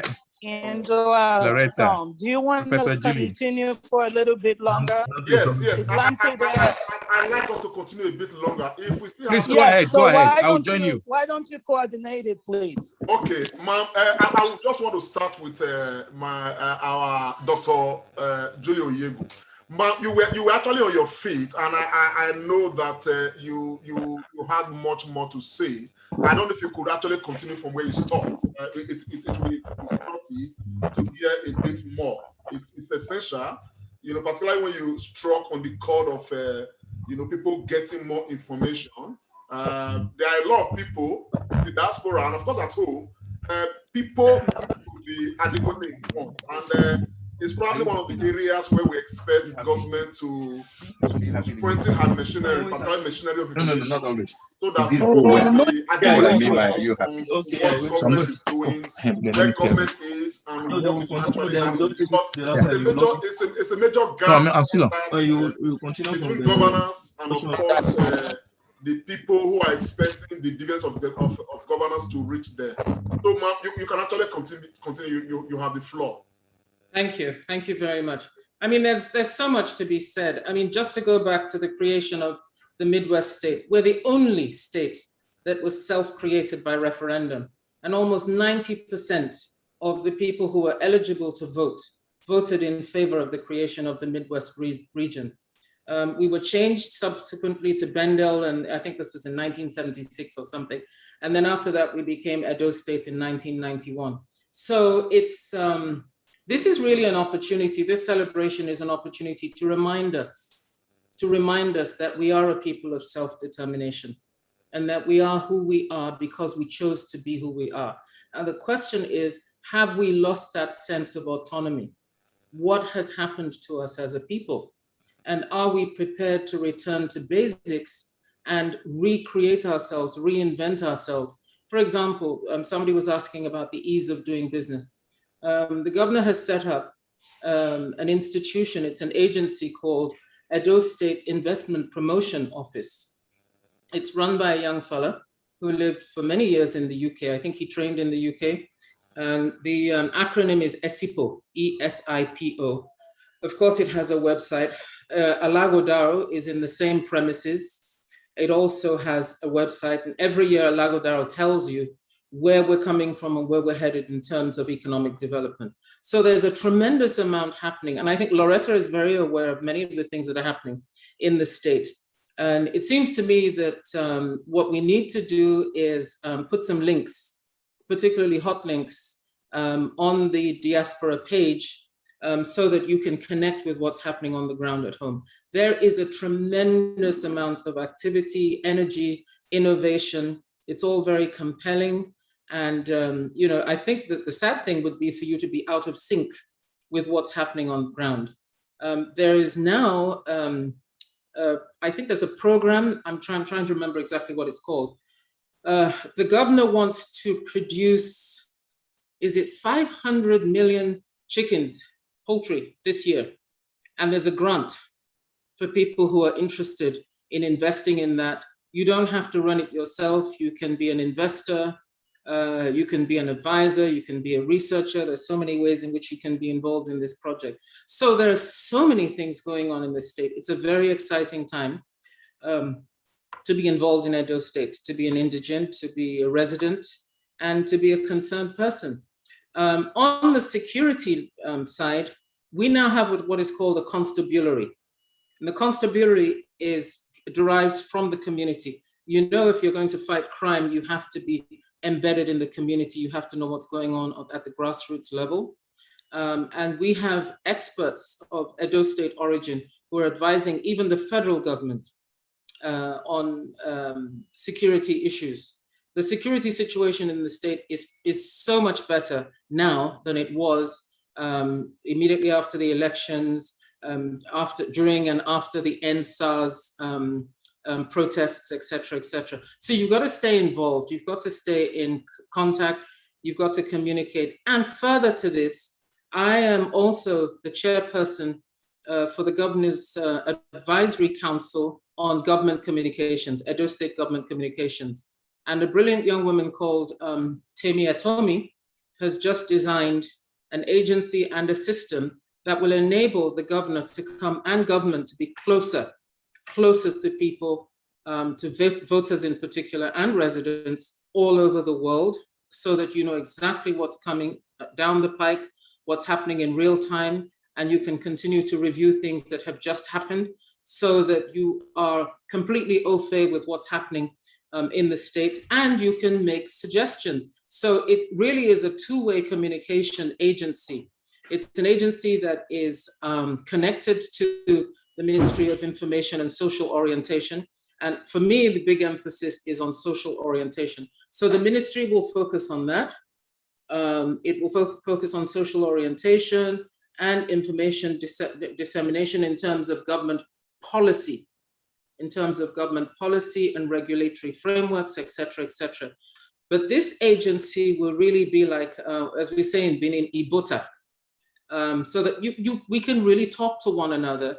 And Loretta, do you want Professor to continue for a little bit longer? Yes. I'd like us to continue a bit longer. If we still please go ahead. Go ahead. I'll join you. Why don't you coordinate it, please? Okay, ma'am. I just want to start with our Dr. Julio Oyegu. Ma'am, you were actually on your feet, and I know that you had much more to say. I don't know if you could actually continue from where you stopped. It will be difficult to hear a bit more. It's essential, particularly when you struck on the chord of people getting more information. There are a lot of people in the diaspora, and of course at home, people need to be adequately informed, and it's probably one of the areas where we expect government to strengthen her machinery, particularly machinery of information. Not always. So that the adequacy of what government is doing, where government is, and what is actually happening. Because it's a major gap between governance and, of course, the people who are expecting the dividends of governance to reach there. So, ma'am, you can actually continue. You have the floor. Thank you very much. I mean, there's so much to be said. I mean, just to go back to the creation of the Midwest state, we're the only state that was self-created by referendum, and almost 90% of the people who were eligible to vote voted in favor of the creation of the Midwest region. We were changed subsequently to Bendel, and I think this was in 1976 or something. And then after that, we became Edo State in 1991. So it's, this is really an opportunity. This celebration is an opportunity to remind us that we are a people of self-determination and that we are who we are because we chose to be who we are. And the question is, have we lost that sense of autonomy? What has happened to us as a people? And are we prepared to return to basics and recreate ourselves, reinvent ourselves? For example, somebody was asking about the ease of doing business. The governor has set up an institution, it's an agency called Edo State Investment Promotion Office. It's run by a young fella who lived for many years in the UK. I think he trained in the UK. The acronym is ESIPO, E-S-I-P-O. Of course, it has a website. Alagodaro is in the same premises. It also has a website, and every year Alagodaro tells you where we're coming from and where we're headed in terms of economic development. So there's a tremendous amount happening. And I think Loretta is very aware of many of the things that are happening in the state. And it seems to me that what we need to do is put some links, particularly hot links, on the diaspora page so that you can connect with what's happening on the ground at home. There is a tremendous amount of activity, energy, innovation. It's all very compelling. And, you know, I think that the sad thing would be for you to be out of sync with what's happening on the ground. There is now, I think there's a program, I'm trying to remember exactly what it's called. The governor wants to produce, is it 500 million chickens, poultry this year? And there's a grant for people who are interested in investing in that. You don't have to run it yourself. You can be an investor. You can be an advisor. You can be a researcher. There's so many ways in which you can be involved in this project. So there are so many things going on in the state. It's a very exciting time to be involved in Edo State, to be an indigent, to be a resident, and to be a concerned person. On the security side, we now have what is called a constabulary. And the constabulary derives from the community. You know, if you're going to fight crime, you have to be embedded in the community. You have to know what's going on at the grassroots level. And we have experts of Edo State origin who are advising even the federal government on security issues. The security situation in the state is so much better now than it was immediately after the elections, during and after the EndSARS protests, et cetera, So you've got to stay involved. You've got to stay in contact. You've got to communicate. And further to this, I am also the chairperson for the Governor's Advisory Council on Government Communications, Edo State Government Communications. And a brilliant young woman called Temi Atomi has just designed an agency and a system that will enable the governor to come and government to be closer to people, to voters in particular and residents all over the world, so that you know exactly what's coming down the pike, what's happening in real time, and you can continue to review things that have just happened so that you are completely au fait with what's happening in the state, and you can make suggestions. So it really is a two-way communication agency. It's an agency that is connected to the Ministry of Information and Social Orientation. And for me, the big emphasis is on social orientation. So the ministry will focus on that. It will focus on social orientation and information dissemination in terms of government policy, and regulatory frameworks, et cetera. But this agency will really be like, as we say in Benin, Ibota, so that we can really talk to one another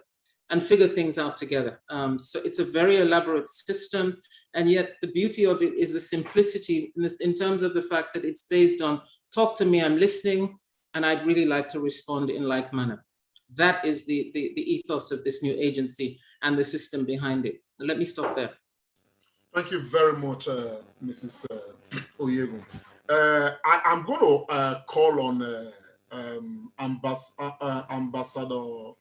and figure things out together. So it's a very elaborate system, and yet the beauty of it is the simplicity in terms of the fact that it's based on talk to me, I'm listening, and I'd really like to respond in like manner. That is the ethos of this new agency and the system behind it. Let me stop there. Thank you very much, Mrs. Oyegun. I'm going to call on Ambassador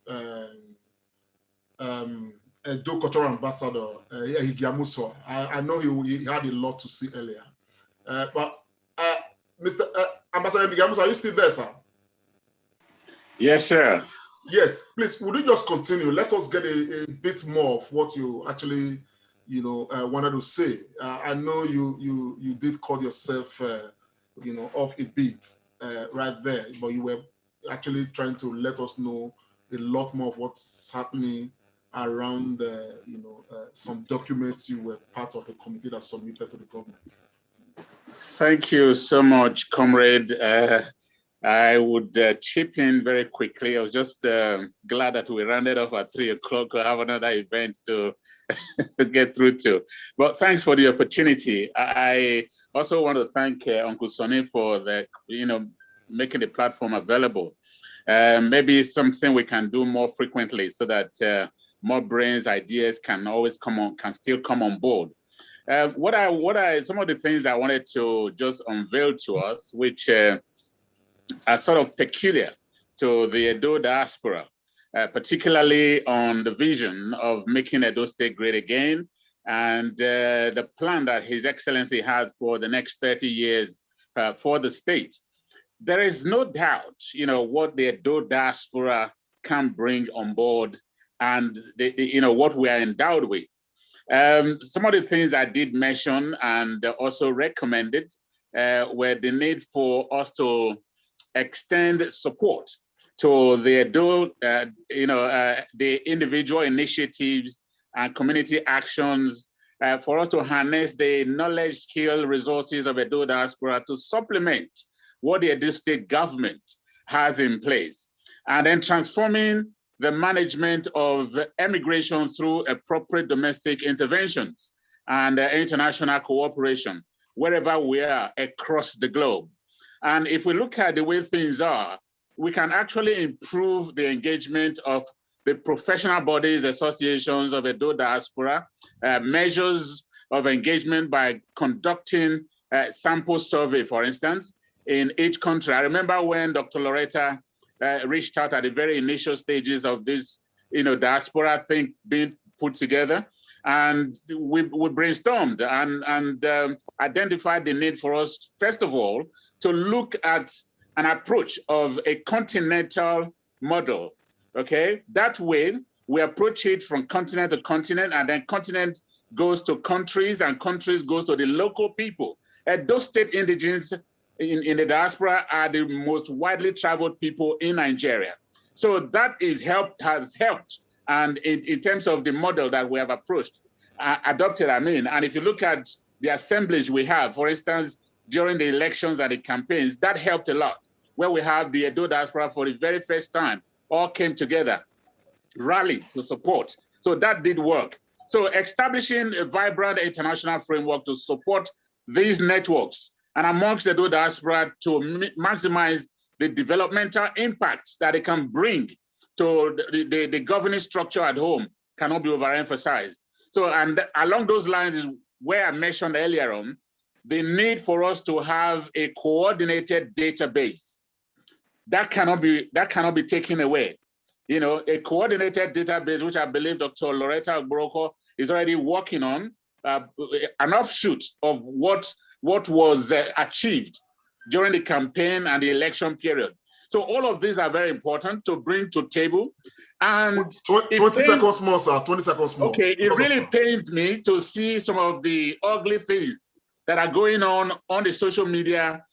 Edo Cultural Ambassador, Higiamuso. I know he had a lot to see earlier. But Mr. Ambassador Higiamuso, are you still there, sir? Yes, sir. Yes, please, would you just continue? Let us get a bit more of what you actually, wanted to say. I know you did call yourself, off a bit right there, but you were actually trying to let us know a lot more of what's happening around, some documents. You were part of a committee that submitted to the government. Thank you so much, comrade. I would chip in very quickly. I was just glad that we rounded off at 3 o'clock to have another event to get through to. But thanks for the opportunity. I also want to thank Uncle Sonny for making the platform available. Maybe something we can do more frequently so that more brains, ideas can still come on board. Some of the things I wanted to just unveil to us, which are sort of peculiar to the Edo diaspora, particularly on the vision of making Edo State great again, and the plan that His Excellency has for the next 30 years for the state. There is no doubt, what the Edo diaspora can bring on board and what we are endowed with. Some of the things I did mention and also recommended were the need for us to extend support to the Edo, the individual initiatives and community actions for us to harness the knowledge, skill, resources of Edo diaspora to supplement what the Edo State government has in place, and then transforming the management of emigration through appropriate domestic interventions and international cooperation wherever we are across the globe. And if we look at the way things are, we can actually improve the engagement of the professional bodies, associations of Edo diaspora, measures of engagement by conducting a sample survey, for instance, in each country. I remember when Dr. Loretta reached out at the very initial stages of this, diaspora thing being put together, and we brainstormed and identified the need for us, first of all, to look at an approach of a continental model, okay? That way, we approach it from continent to continent, and then continent goes to countries, and countries goes to the local people. Those state indigenes in the diaspora are the most widely traveled people in Nigeria. So that has helped, and in terms of the model that we have adopted, and if you look at the assemblies we have, for instance, during the elections and the campaigns, that helped a lot, where we have the Edo diaspora for the very first time, all came together, rallied to support. So that did work. So establishing a vibrant international framework to support these networks and amongst the Edo diaspora to maximize the developmental impacts that it can bring to the governing structure at home cannot be overemphasized. So, and along those lines is where I mentioned earlier on, the need for us to have a coordinated database. That cannot be taken away. A coordinated database, which I believe Dr. Loretta Ogboroko is already working on, an offshoot of what was achieved during the campaign and the election period. So all of these are very important to bring to table. And 20 seconds more, sir, 20 seconds more. Okay, it really pained me to see some of the ugly things that are going on the social media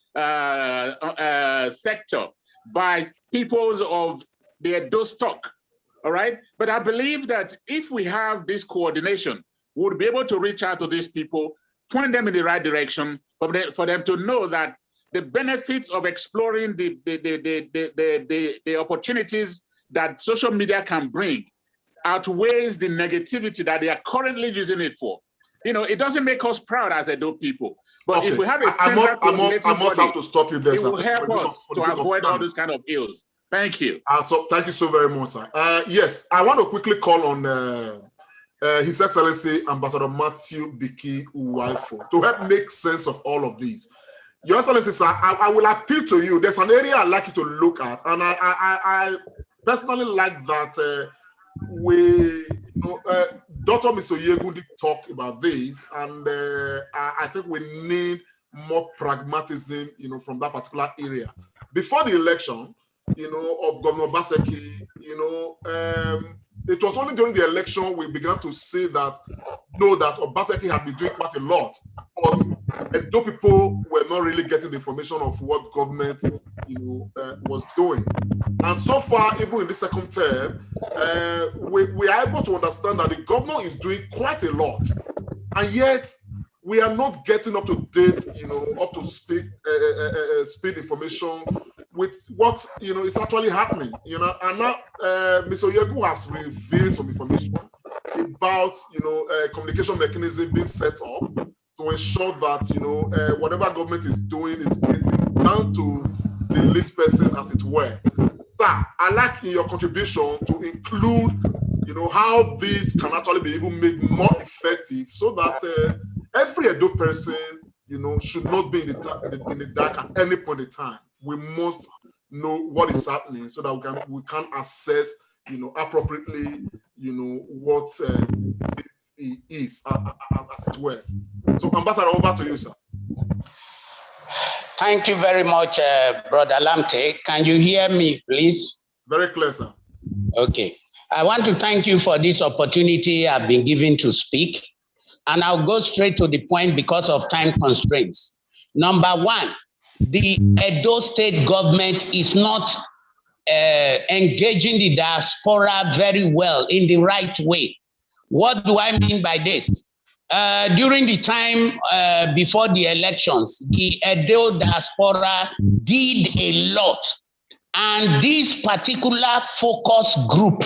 sector by peoples of the Edo stock, all right? But I believe that if we have this coordination, we'll be able to reach out to these people, point them in the right direction, for them to know that the benefits of exploring the opportunities that social media can bring outweighs the negativity that they are currently using it for. It doesn't make us proud as Edo people, but okay, if we have a I must have to stop you there, it will help us to avoid all those kind of ills. Thank you. So thank you so very much, sir. Yes, I want to quickly call on His Excellency Ambassador Matthew Biki Uwaifo to help make sense of all of these. Your Excellency, sir, I will appeal to you. There's an area I'd like you to look at, and I personally like that Dr. Mr. Oyegun did talk about this, and I think we need more pragmatism, from that particular area. Before the election, of Governor Obaseki, it was only during the election we began to see that Obaseki had been doing quite a lot, but Edo people were not really getting the information of what government, was doing. And so far, even in the second term, we are able to understand that the governor is doing quite a lot, and yet we are not getting up to date, up to speed information with what is actually happening. And now Mr. Oyegun has revealed some information about communication mechanism being set up to ensure that whatever government is doing is getting down to the least person, as it were. Sir, I like in your contribution to include how this can actually be even made more effective, so that every Edo person should not be in the dark at any point in time. We must know what is happening so that we can assess appropriately what it is, as it were. So, Ambassador, over to you, sir. Thank you very much, Brother Lamte. Can you hear me, please? Very clear, sir. Okay. I want to thank you for this opportunity I've been given to speak. And I'll go straight to the point because of time constraints. Number one, the Edo State government is not engaging the diaspora very well in the right way. What do I mean by this? During the time before the elections, the Edo diaspora did a lot. And this particular focus group,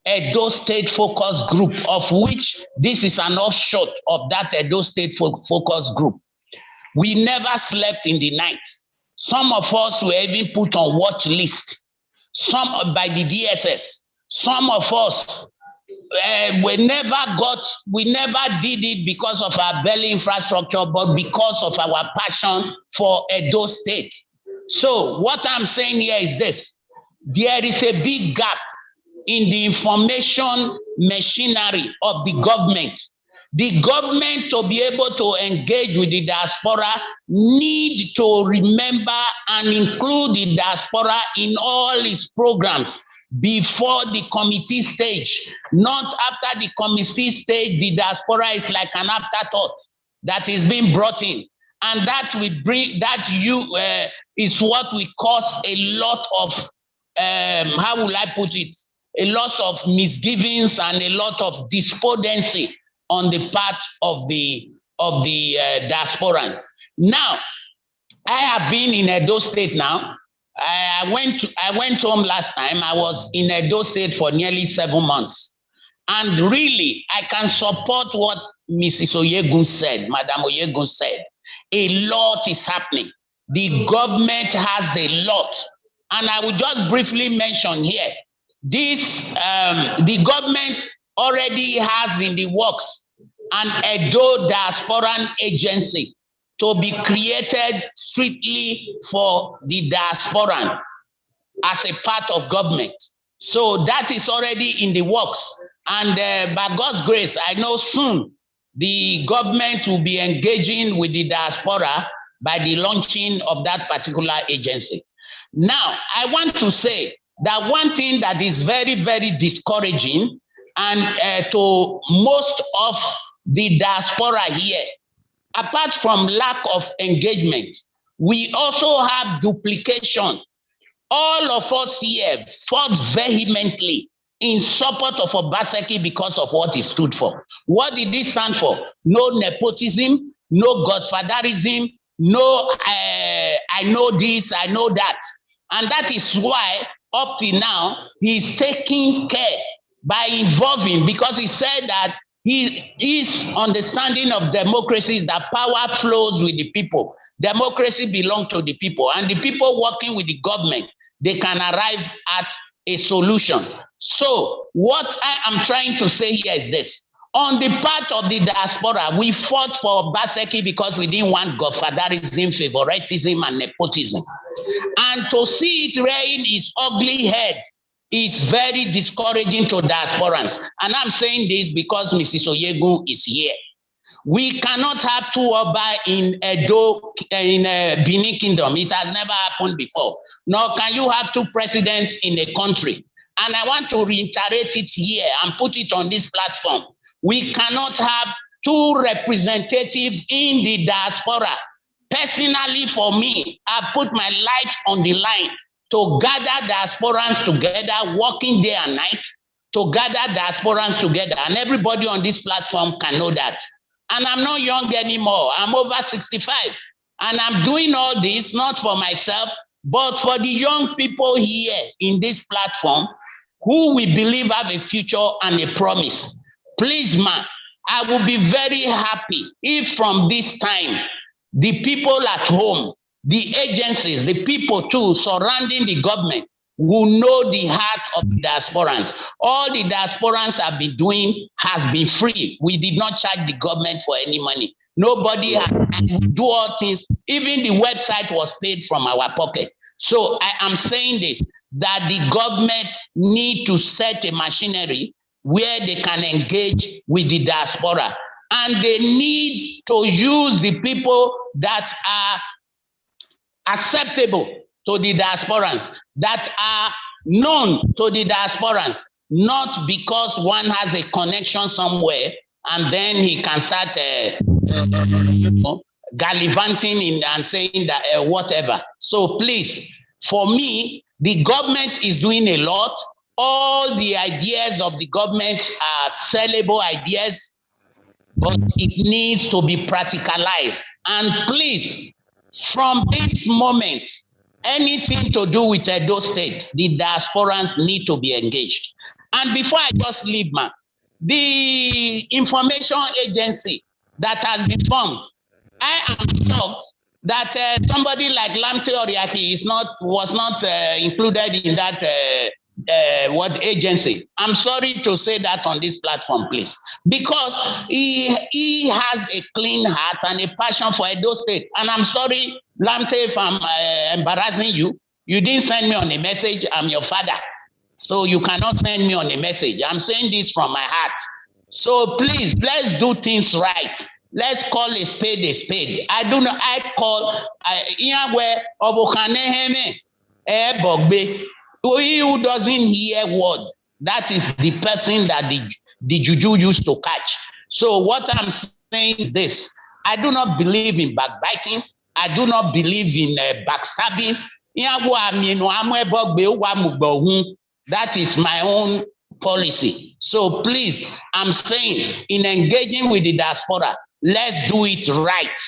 Edo State Focus Group, of which this is an offshoot of that Edo State Focus Group, we never slept in the night. Some of us were even put on watch list, some by the DSS. Some of us, we never did it because of our belly infrastructure, but because of our passion for Edo State. So what I'm saying here is this: there is a big gap in the information machinery of the government. The government, to be able to engage with the diaspora, need to remember and include the diaspora in all its programs before the committee stage. Not after the committee stage, the diaspora is like an afterthought that is being brought in. And that will bring, is what will cause a lot of, how will I put it? A lot of misgivings and a lot of despondency on the part of the diasporans. Now, I have been in Edo State now. I went home last time. I was in Edo State for nearly 7 months. And really, I can support what Mrs. Oyegun said, Madam Oyegun said. A lot is happening. The government has a lot. And I will just briefly mention here, this, the government already has in the works an Edo Diasporan Agency to be created strictly for the diasporan as a part of government. So that is already in the works. And by God's grace, I know soon the government will be engaging with the diaspora by the launching of that particular agency. Now, I want to say that one thing that is very, very discouraging and to most of the diaspora here, apart from lack of engagement, we also have duplication. All of us here fought vehemently in support of Obaseki because of what he stood for. What did he stand for? No nepotism, no godfatherism, no I know this, I know that. And that is why up to now, he's taking care by involving, because he said that his understanding of democracy is that power flows with the people. Democracy belongs to the people, and the people working with the government, they can arrive at a solution. So what I am trying to say here is this. On the part of the diaspora, we fought for Obaseki because we didn't want godfatherism, favoritism, and nepotism. And to see it rearing its ugly head is very discouraging to diasporans. And I'm saying this because Mrs. Oyegun is here. We cannot have two Oba in Edo, in Benin Kingdom. It has never happened before. Nor can you have two presidents in a country. And I want to reiterate it here and put it on this platform. We cannot have two representatives in the diaspora. Personally, for me, I put my life on the line to gather diasporans together, working day and night, to gather diasporans together. And everybody on this platform can know that. And I'm not young anymore. I'm over 65. And I'm doing all this, not for myself, but for the young people here in this platform who we believe have a future and a promise. Please, man, I will be very happy if from this time, the people at home, the agencies, the people too surrounding the government will know the heart of the diasporans. All the diasporans have been doing has been free. We did not charge the government for any money. Nobody has to do all things. Even the website was paid from our pocket. So I am saying this, that the government need to set a machinery where they can engage with the diaspora. And they need to use the people that are acceptable to the diasporans, that are known to the diasporans, not because one has a connection somewhere and then he can start gallivanting in and saying that whatever. So please, for me, the government is doing a lot. All the ideas of the government are sellable ideas, but it needs to be practicalized. And please, from this moment, anything to do with Edo State, the diasporans need to be engaged. And before I just leave, man, the information agency that has been formed, I am shocked that somebody like Lamte Oriaki was not included in that what agency. I'm sorry to say that on this platform, please, because he has a clean heart and a passion for Edo State. And I'm sorry, Lamte, if I'm embarrassing you. You didn't send me on a message. I'm your father, so you cannot send me on a message. I'm saying this from my heart. So please, let's do things right. Let's call a spade a spade. I do not. I call he who doesn't hear word, that is the person that the juju used to catch. So what I'm saying is this: I do not believe in backbiting. I do not believe in backstabbing. That is my own policy. So please, I'm saying, in engaging with the diaspora, let's do it right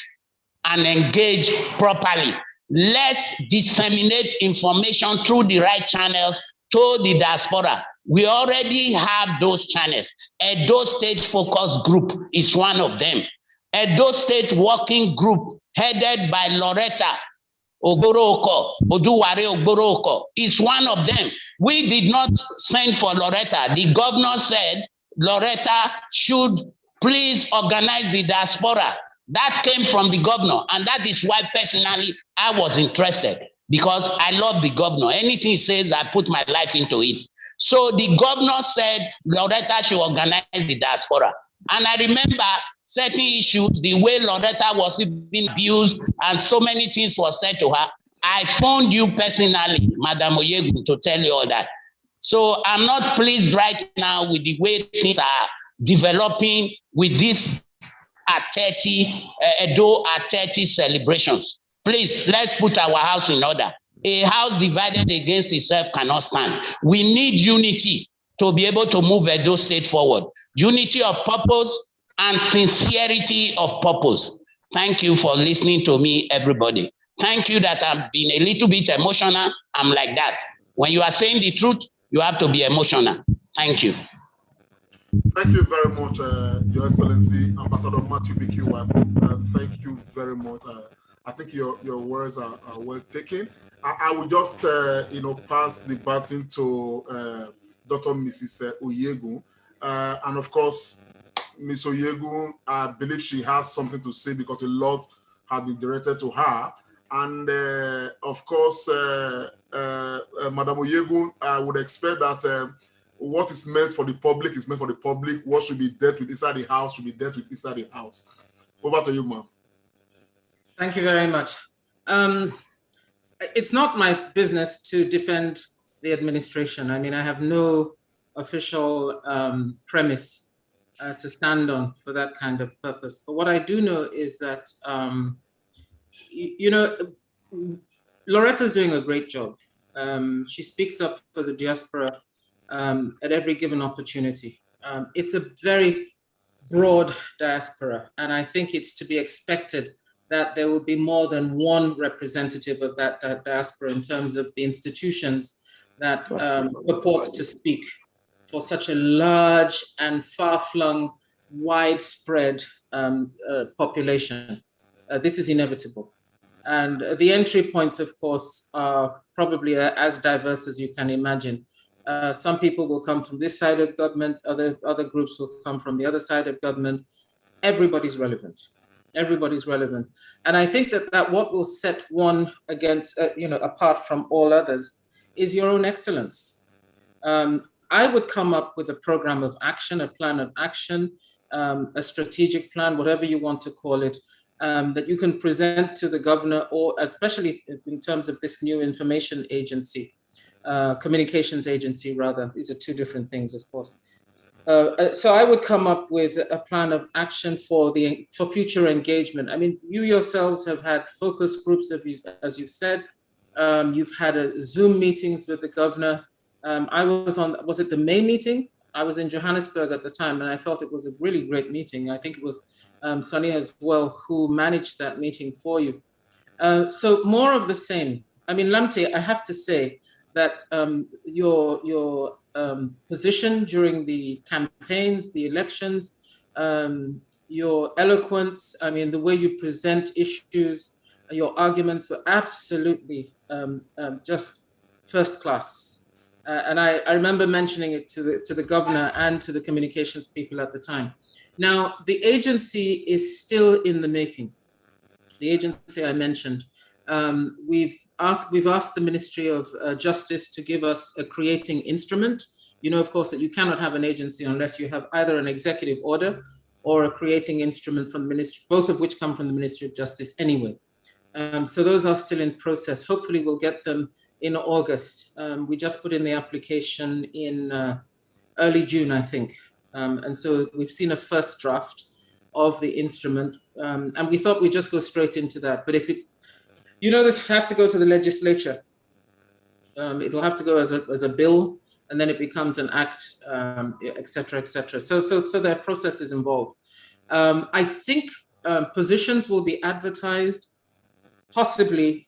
and engage properly. Let's disseminate information through the right channels to the diaspora. We already have those channels. Edo State Focus Group is one of them. Edo State Working Group, headed by Loretta Ogborooko, Oduware Ogborooko, is one of them. We did not send for Loretta. The governor said Loretta should please organize the diaspora. That came from the governor, and that is why personally I was interested, because I love the governor. Anything he says, I put my life into it. So the governor said Loretta should organize the diaspora. And I remember certain issues, the way Loretta was being abused, and so many things were said to her. I phoned you personally, Madam Oyegun, to tell you all that. So I'm not pleased right now with the way things are developing with this at 30, Edo at 30 celebrations. Please, let's put our house in order. A house divided against itself cannot stand. We need unity to be able to move Edo State forward. Unity of purpose and sincerity of purpose. Thank you for listening to me, everybody. Thank you that I've been a little bit emotional. I'm like that. When you are saying the truth, you have to be emotional. Thank you. Thank you very much, Your Excellency, Ambassador Matthew BQ. Thank you very much. I think your words are well taken. I will just pass the baton to Dr. Mrs. Oyegun, and of course, Ms. Oyegun, I believe she has something to say because a lot has been directed to her, and of course, Madam Oyegun, I would expect that what is meant for the public is meant for the public. What should be dealt with inside the house should be dealt with inside the house. Over to you, ma'am. Thank you very much. It's not my business to defend the administration. I mean, I have no official premise to stand on for that kind of purpose. But what I do know is that, you know, Loretta's doing a great job. She speaks up for the diaspora at every given opportunity. It's a very broad diaspora, and I think it's to be expected that there will be more than one representative of that diaspora in terms of the institutions that purport to speak for such a large and far-flung, widespread population. This is inevitable. And the entry points, of course, are probably as diverse as you can imagine. Some people will come from this side of government, other groups will come from the other side of government. Everybody's relevant. Everybody's relevant. And I think that what will set one against, apart from all others, is your own excellence. I would come up with a program of action, a plan of action, a strategic plan, whatever you want to call it, that you can present to the governor, or especially in terms of this new information agency, communications agency rather. These are two different things, of course. So I would come up with a plan of action for future engagement. I mean, you yourselves have had focus groups, as you've said. You've had Zoom meetings with the governor. I was it the May meeting? I was in Johannesburg at the time, and I felt it was a really great meeting. I think it was Sonny as well who managed that meeting for you. So more of the same. I mean, Lamte, I have to say that your position during the campaigns, the elections, your eloquence, I mean, the way you present issues, your arguments were absolutely just first class. And I remember mentioning it to the governor and to the communications people at the time. Now, the agency is still in the making. The agency I mentioned, we've asked the Ministry of Justice to give us a creating instrument. You know, of course, that you cannot have an agency unless you have either an executive order or a creating instrument from the ministry, both of which come from the Ministry of Justice anyway. So those are still in process. Hopefully we'll get them in August. We just put in the application in early June, I think. And so we've seen a first draft of the instrument. And we thought we'd just go straight into that. But if it's, this has to go to the legislature. It'll have to go as a bill, and then it becomes an act, et cetera, et cetera. So there are processes involved. I think positions will be advertised possibly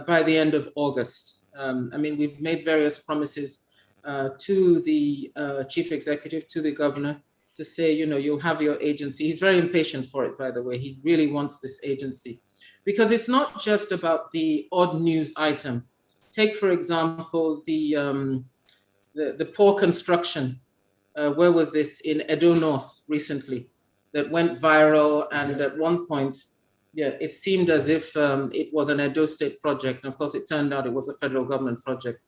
by the end of August. I mean, we've made various promises to the chief executive, to the governor, to say, you'll have your agency. He's very impatient for it, by the way. He really wants this agency. Because it's not just about the odd news item. Take, for example, the poor construction. Where was this? In Edo North recently, that went viral. And at one point, it seemed as if it was an Edo State project. And of course, it turned out it was a federal government project.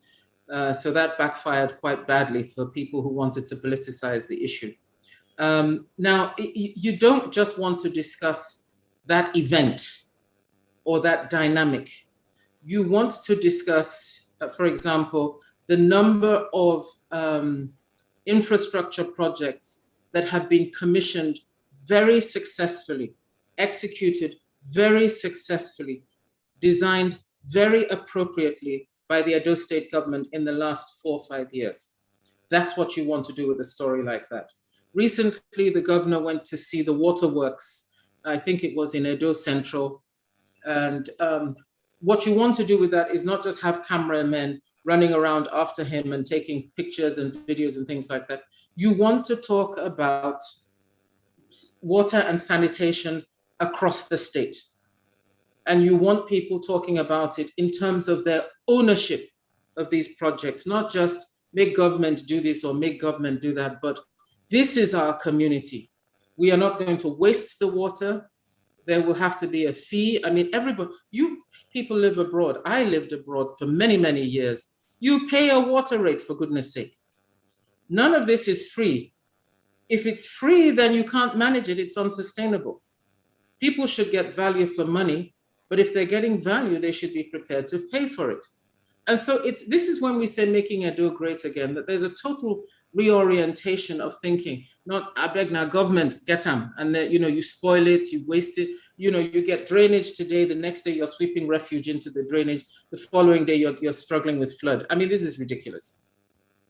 So that backfired quite badly for people who wanted to politicize the issue. Now, you don't just want to discuss that event or that dynamic. You want to discuss, for example, the number of infrastructure projects that have been commissioned very successfully, executed very successfully, designed very appropriately by the Edo State government in the last 4 or 5 years. That's what you want to do with a story like that. Recently, the governor went to see the waterworks. I think it was in Edo Central. And what you want to do with that is not just have cameramen running around after him and taking pictures and videos and things like that. You want to talk about water and sanitation across the state. And you want people talking about it in terms of their ownership of these projects, not just make government do this or make government do that, but this is our community. We are not going to waste the water. There will have to be a fee. I mean, everybody, you people live abroad. I lived abroad for many, many years. You pay a water rate, for goodness sake. None of this is free. If it's free, then you can't manage it. It's unsustainable. People should get value for money, but if they're getting value, they should be prepared to pay for it. And so this is when we say making Edo great again, that there's a total reorientation of thinking. Not, I beg now, government, get them. And then, you spoil it, you waste it. You get drainage today, the next day you're sweeping refuge into the drainage. The following day you're struggling with flood. I mean, this is ridiculous.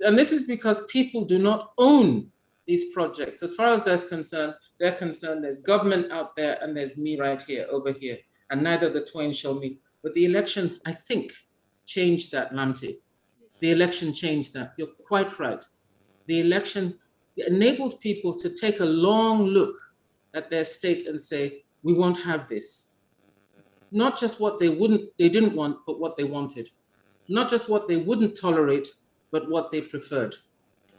And this is because people do not own these projects. As far as they're concerned, there's government out there and there's me right here, over here. And neither the twain shall meet. But the election, I think, changed that, Lamte. The election changed that. You're quite right. The election enabled people to take a long look at their state and say, we won't have this. Not just what they didn't want, but what they wanted. Not just what they wouldn't tolerate, but what they preferred.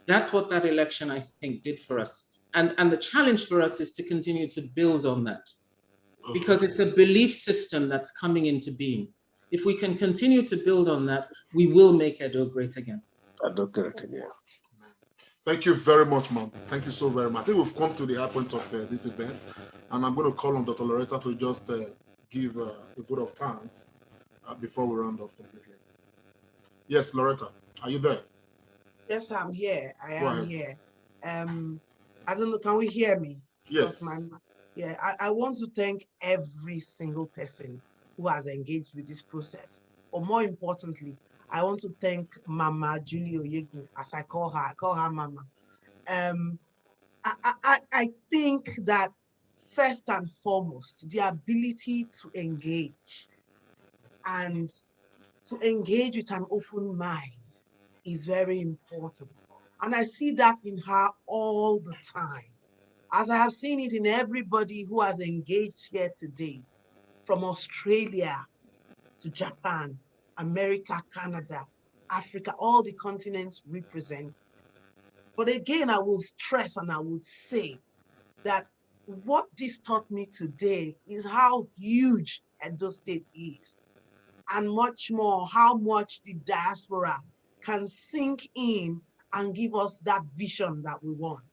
That's what that election, I think, did for us. And the challenge for us is to continue to build on that, because it's a belief system that's coming into being. If we can continue to build on that, we will make Edo great again. Edo great again. Thank you very much, ma'am. Thank you so very much. I think we've come to the high point of this event, and I'm going to call on Dr. Loretta to just give a vote of thanks before we round off completely. Yes, Loretta, are you there? Yes, I'm here. I am here. I don't know, can we hear me? Yes. I want to thank every single person who has engaged with this process. Or more importantly, I want to thank Mama Julie Oyegu, as I call her Mama. I think that first and foremost, the ability to engage and to engage with an open mind is very important. And I see that in her all the time, as I have seen it in everybody who has engaged here today, from Australia to Japan, America, Canada, Africa, all the continents represent. But again, I will stress and I would say that what this taught me today is how huge Edo State is, and much more, how much the diaspora can sink in and give us that vision that we want.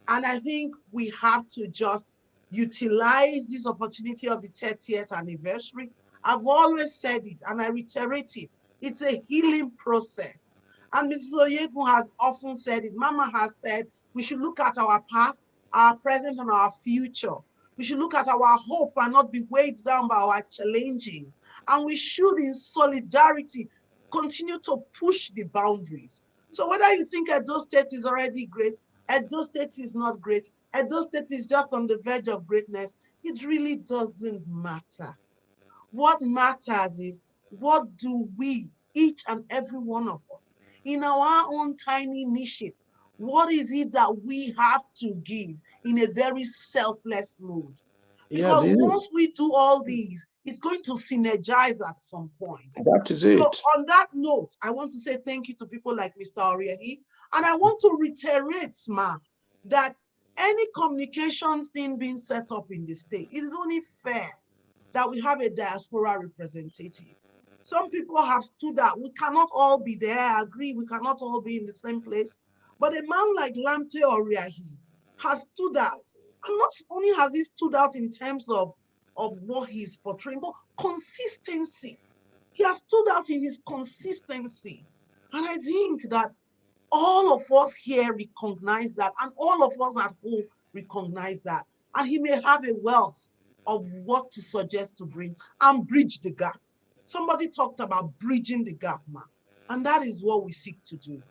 And I think we have to just utilize this opportunity of the 30th anniversary. I've always said it, and I reiterate it. It's a healing process. And Mrs. Oyegu has often said it. Mama has said we should look at our past, our present, and our future. We should look at our hope and not be weighed down by our challenges. And we should, in solidarity, continue to push the boundaries. So whether you think Edo State is already great, Edo State is not great, Edo State is just on the verge of greatness, it really doesn't matter. What matters is, what do we, each and every one of us, in our own tiny niches, what is it that we have to give in a very selfless mood? Because once we do all these, it's going to synergize at some point. That is it. So on that note, I want to say thank you to people like Mr. Oriehi. And I want to reiterate, Ma, that any communications thing being set up in the state, it is only fair that we have a diaspora representative. Some people have stood out. We cannot all be there. I agree, we cannot all be in the same place. But a man like Lamte Oriehi has stood out. And not only has he stood out in terms of what he's portraying, but consistency. He has stood out in his consistency. And I think that all of us here recognize that, and all of us at home recognize that. And he may have a wealth of what to suggest to bring and bridge the gap. Somebody talked about bridging the gap, man. And that is what we seek to do.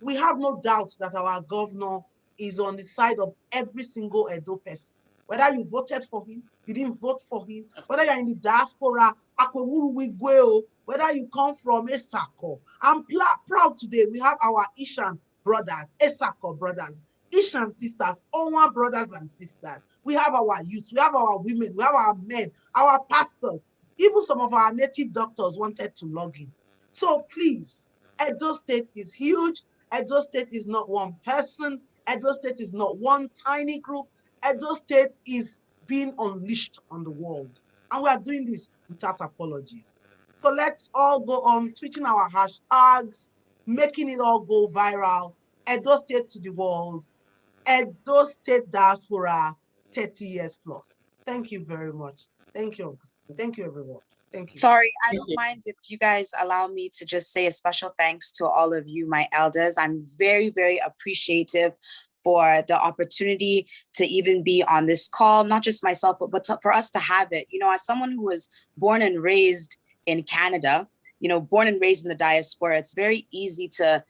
We have no doubt that our governor is on the side of every single Edo person. Whether you voted for him, you didn't vote for him, whether you're in the diaspora, whether you come from Esako. I'm proud today. We have our Ishan brothers, Esako brothers, Ishan sisters, Onwa brothers and sisters. We have our youth, we have our women, we have our men, our pastors. Even some of our native doctors wanted to log in. So please, Edo State is huge. Edo State is not one person. Edo State is not one tiny group. Edo State is being unleashed on the world. And we are doing this without apologies. So let's all go on tweeting our hashtags, making it all go viral. Edo State to the world. Edo State Diaspora 30 years plus. Thank you very much. Thank you. Thank you, everyone. Thank you. Sorry, I don't mind if you guys allow me to just say a special thanks to all of you, my elders. I'm very, very appreciative for the opportunity to even be on this call, not just myself, but for us to have it. You know, as someone who was born and raised in Canada, you know, born and raised in the diaspora, it's very easy to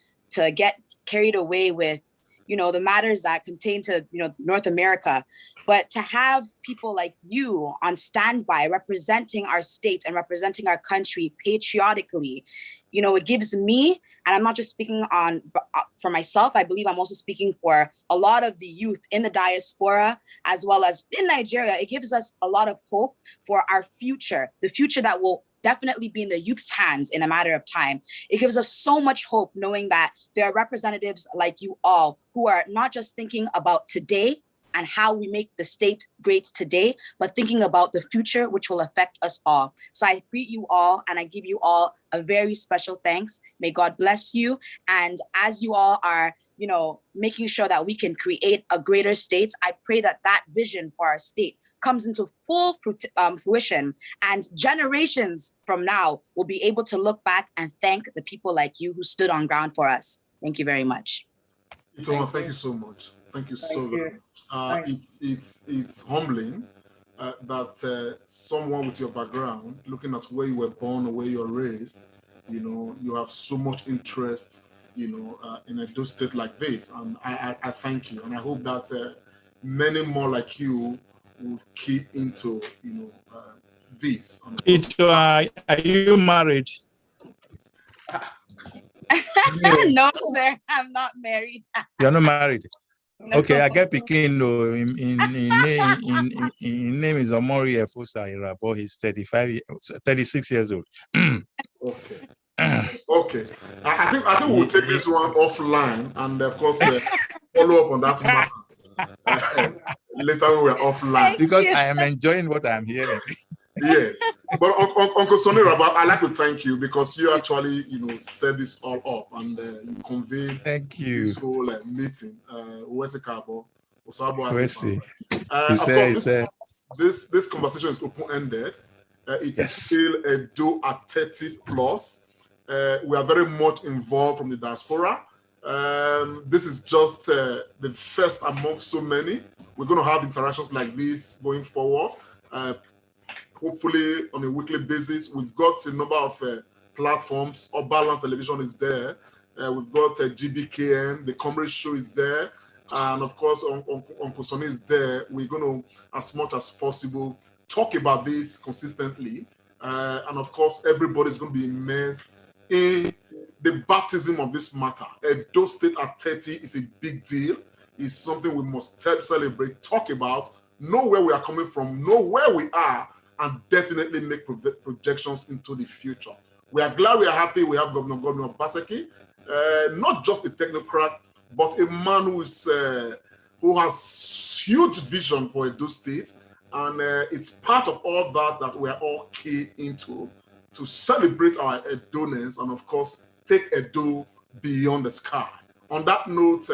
get carried away with, you know, the matters that contain to, you know, North America. But to have people like you on standby representing our state and representing our country patriotically, you know, it gives me, and I'm not just speaking on for myself, I believe I'm also speaking for a lot of the youth in the diaspora, as well as in Nigeria. It gives us a lot of hope for our future, the future that will definitely be in the youth's hands in a matter of time. It gives us so much hope knowing that there are representatives like you all who are not just thinking about today and how we make the state great today, but thinking about the future, which will affect us all. So I greet you all and I give you all a very special thanks. May God bless you. And as you all are, you know, making sure that we can create a greater state, I pray that that vision for our state comes into full fruition, and generations from now will be able to look back and thank the people like you who stood on ground for us. Thank you very much. Thank you so much. Thank you so very much. It's humbling that someone with your background, looking at where you were born or where you were raised, you know, you have so much interest, you know, in a state like this. And I thank you, and I hope that many more like you will keep into, you know, this. Are you married? No, sir, I'm not married. You're not married? No. Okay, I get Pekin. In name is Omori Efosa, but he's 36 years old. Okay. Okay. I think we'll take this one offline and of course follow up on that matter later when we're offline. Because I am enjoying what I'm hearing. Yes. But Uncle Sonny Rabat, I'd like to thank you because you actually, you know, set this all up and you convened this whole meeting. This conversation is open-ended. It is still a do at 30 plus. We are very much involved from the diaspora. This is just the first amongst so many. We're going to have interactions like this going forward. Hopefully on a weekly basis. We've got a number of platforms. Oberland Television is there. We've got GBKN, the Comrade Show is there. And of course, Uncle Sonny is there. We're going to, as much as possible, talk about this consistently. And of course, everybody's going to be immersed in the baptism of this matter. Edo State at 30 is a big deal. It's something we must celebrate, talk about, know where we are coming from, know where we are, and definitely make projections into the future. We are glad, we are happy we have Governor Obaseki, not just a technocrat, but a man who has huge vision for Edo State, and it's part of all that we are all key into to celebrate our Edo-ness and of course take Edo beyond the sky. On that note,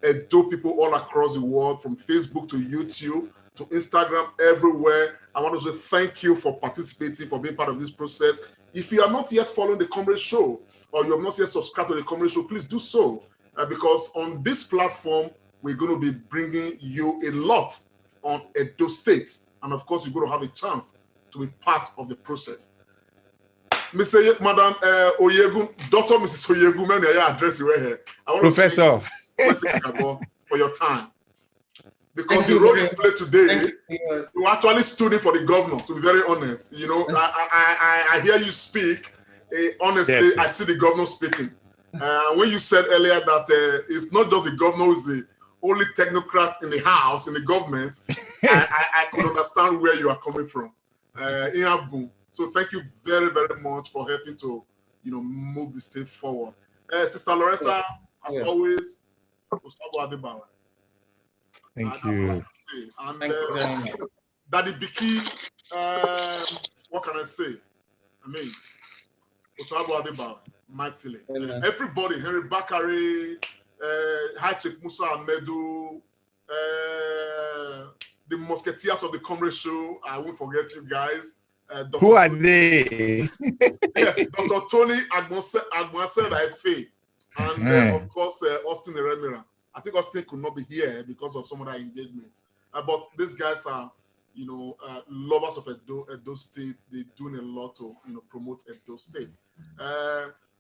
Edo people all across the world, from Facebook to YouTube to Instagram, everywhere, I want to say thank you for participating, for being part of this process. If you are not yet following the Comrade Show or you have not yet subscribed to the Comrade Show, please do so because on this platform, we're going to be bringing you a lot on Edo State. And of course, you're going to have a chance to be part of the process. Madam Oyegun, Dr. Mrs. Oyegun, may I address you right here? I want Professor. To thank you for your time. Because the role you play today, you actually stood in for the governor, to be very honest. You know, I hear you speak. Honestly, yes. I see the governor speaking. When you said earlier that it's not just the governor who's the only technocrat in the house, in the government, I could understand where you are coming from. So thank you very, very much for helping to, you know, move the state forward. Sister Loretta, as always, thank you. And Daddy Biki, what can I say? I mean, Osabu Adebayo, mightily. Everybody, Henry Bakari, High Chief Musa Ahmedu, the Musketeers of the Comrade Show. I won't forget you guys. Who are they? Yes, Dr. Tony Agmase Raife, and of course Austin Eremira. I think Austin could not be here because of some of that engagement. But these guys are, you know, lovers of Edo State. They're doing a lot to, you know, promote Edo State.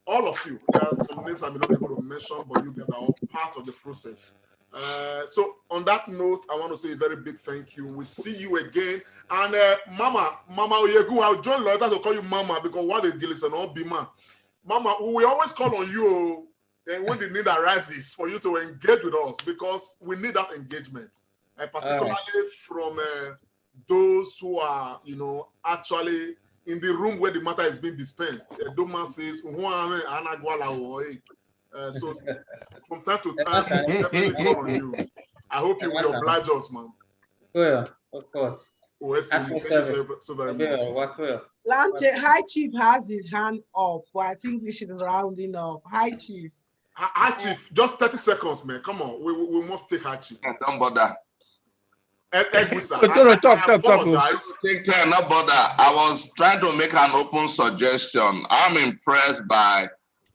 All of you, there are some names I may not be able to mention, but you guys are all part of the process. So on that note, I want to say a very big thank you. We'll see you again. And Mama Oyegun, I'll join Loretta to call you Mama because what is Gillis and all Bima. Mama, we always call on you and when the need arises for you to engage with us because we need that engagement, particularly from those who are, you know, actually in the room where the matter is being dispensed. Doma says, so from time to time, we definitely call on you. I hope you will oblige us, man. Well, of course. Thank you so very much. Lante, High Chief has his hand up, but I think we should round it up. High Chief. High Chief, just 30 seconds, man. Come on, we must take High Chief. Don't bother. I apologize. Take time, not bother. I was trying to make an open suggestion. I'm impressed by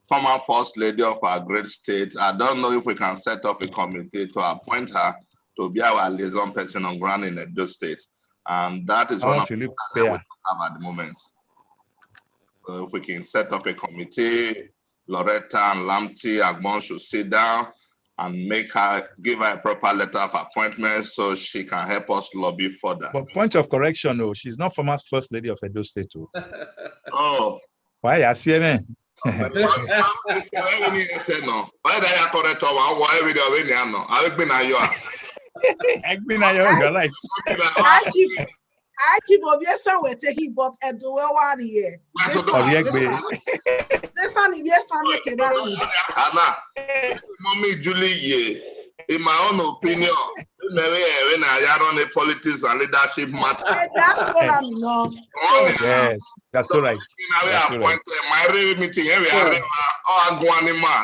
former First Lady of our great state. I don't know if we can set up a committee to appoint her to be our liaison person on ground in Edo State. And that is one of the things we have at the moment. So if we can set up a committee, Loretta and Lamti Agbon should sit down and give her a proper letter of appointment so she can help us lobby further. But point of correction, no, she's not former First Lady of Edo State. Oh. Why? I see me. You're right. Chief of yes, we're taking but a dual 1 year. This one is yes, Mommy Julie, in my own opinion, when I run a politics and leadership matter. That's what I know. Yes, that's all right. My meeting,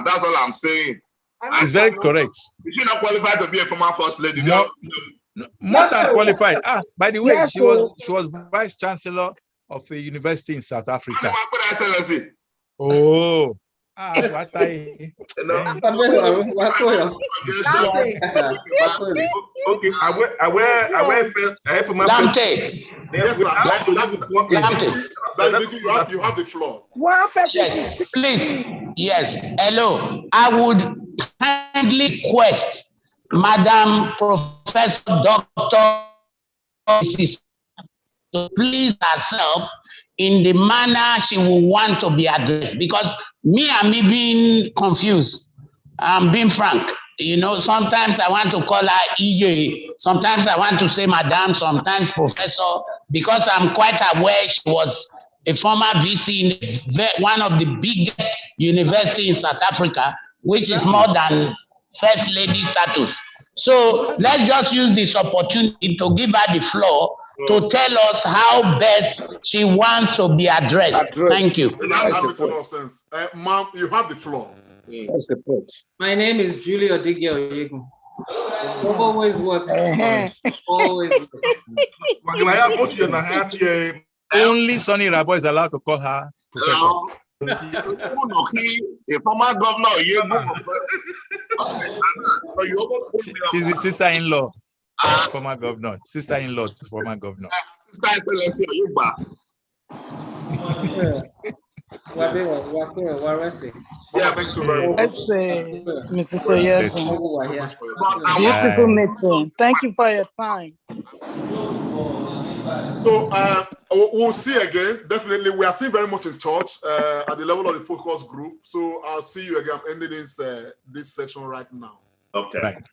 that's all I'm saying. It's very correct. Is she not qualified to be a former First Lady? More than qualified. By the way, she was Vice Chancellor of a university in South Africa. Oh. What I okay, I went for my yes, sir. You have the floor. Yes, please. Yes. Hello. I would kindly request Madam Professor Dr. to please herself in the manner she will want to be addressed, because me, I'm even confused. I'm being frank. You know, sometimes I want to call her EJ, sometimes I want to say Madam, sometimes Professor, because I'm quite aware she was a former VC in one of the biggest universities in South Africa, which is more than First Lady status. So let's just use this opportunity to give her the floor to tell us how best she wants to be addressed. Thank you. That makes a lot of sense. Ma'am, you have the floor. That's the point. My name is Julie Odigio Oyegun. Always worked. Always. Only Sonny Rabo is allowed to call her professor. A former governor, she's the sister-in-law. Former governor, sister-in-law to former governor. Yeah, thanks so very much. Mrs. Oyegun. Beautiful meeting. Thank you for your time. So we'll see again. Definitely, we are still very much in touch at the level of the focus group. So I'll see you again. I'm ending this section right now. Okay. Right.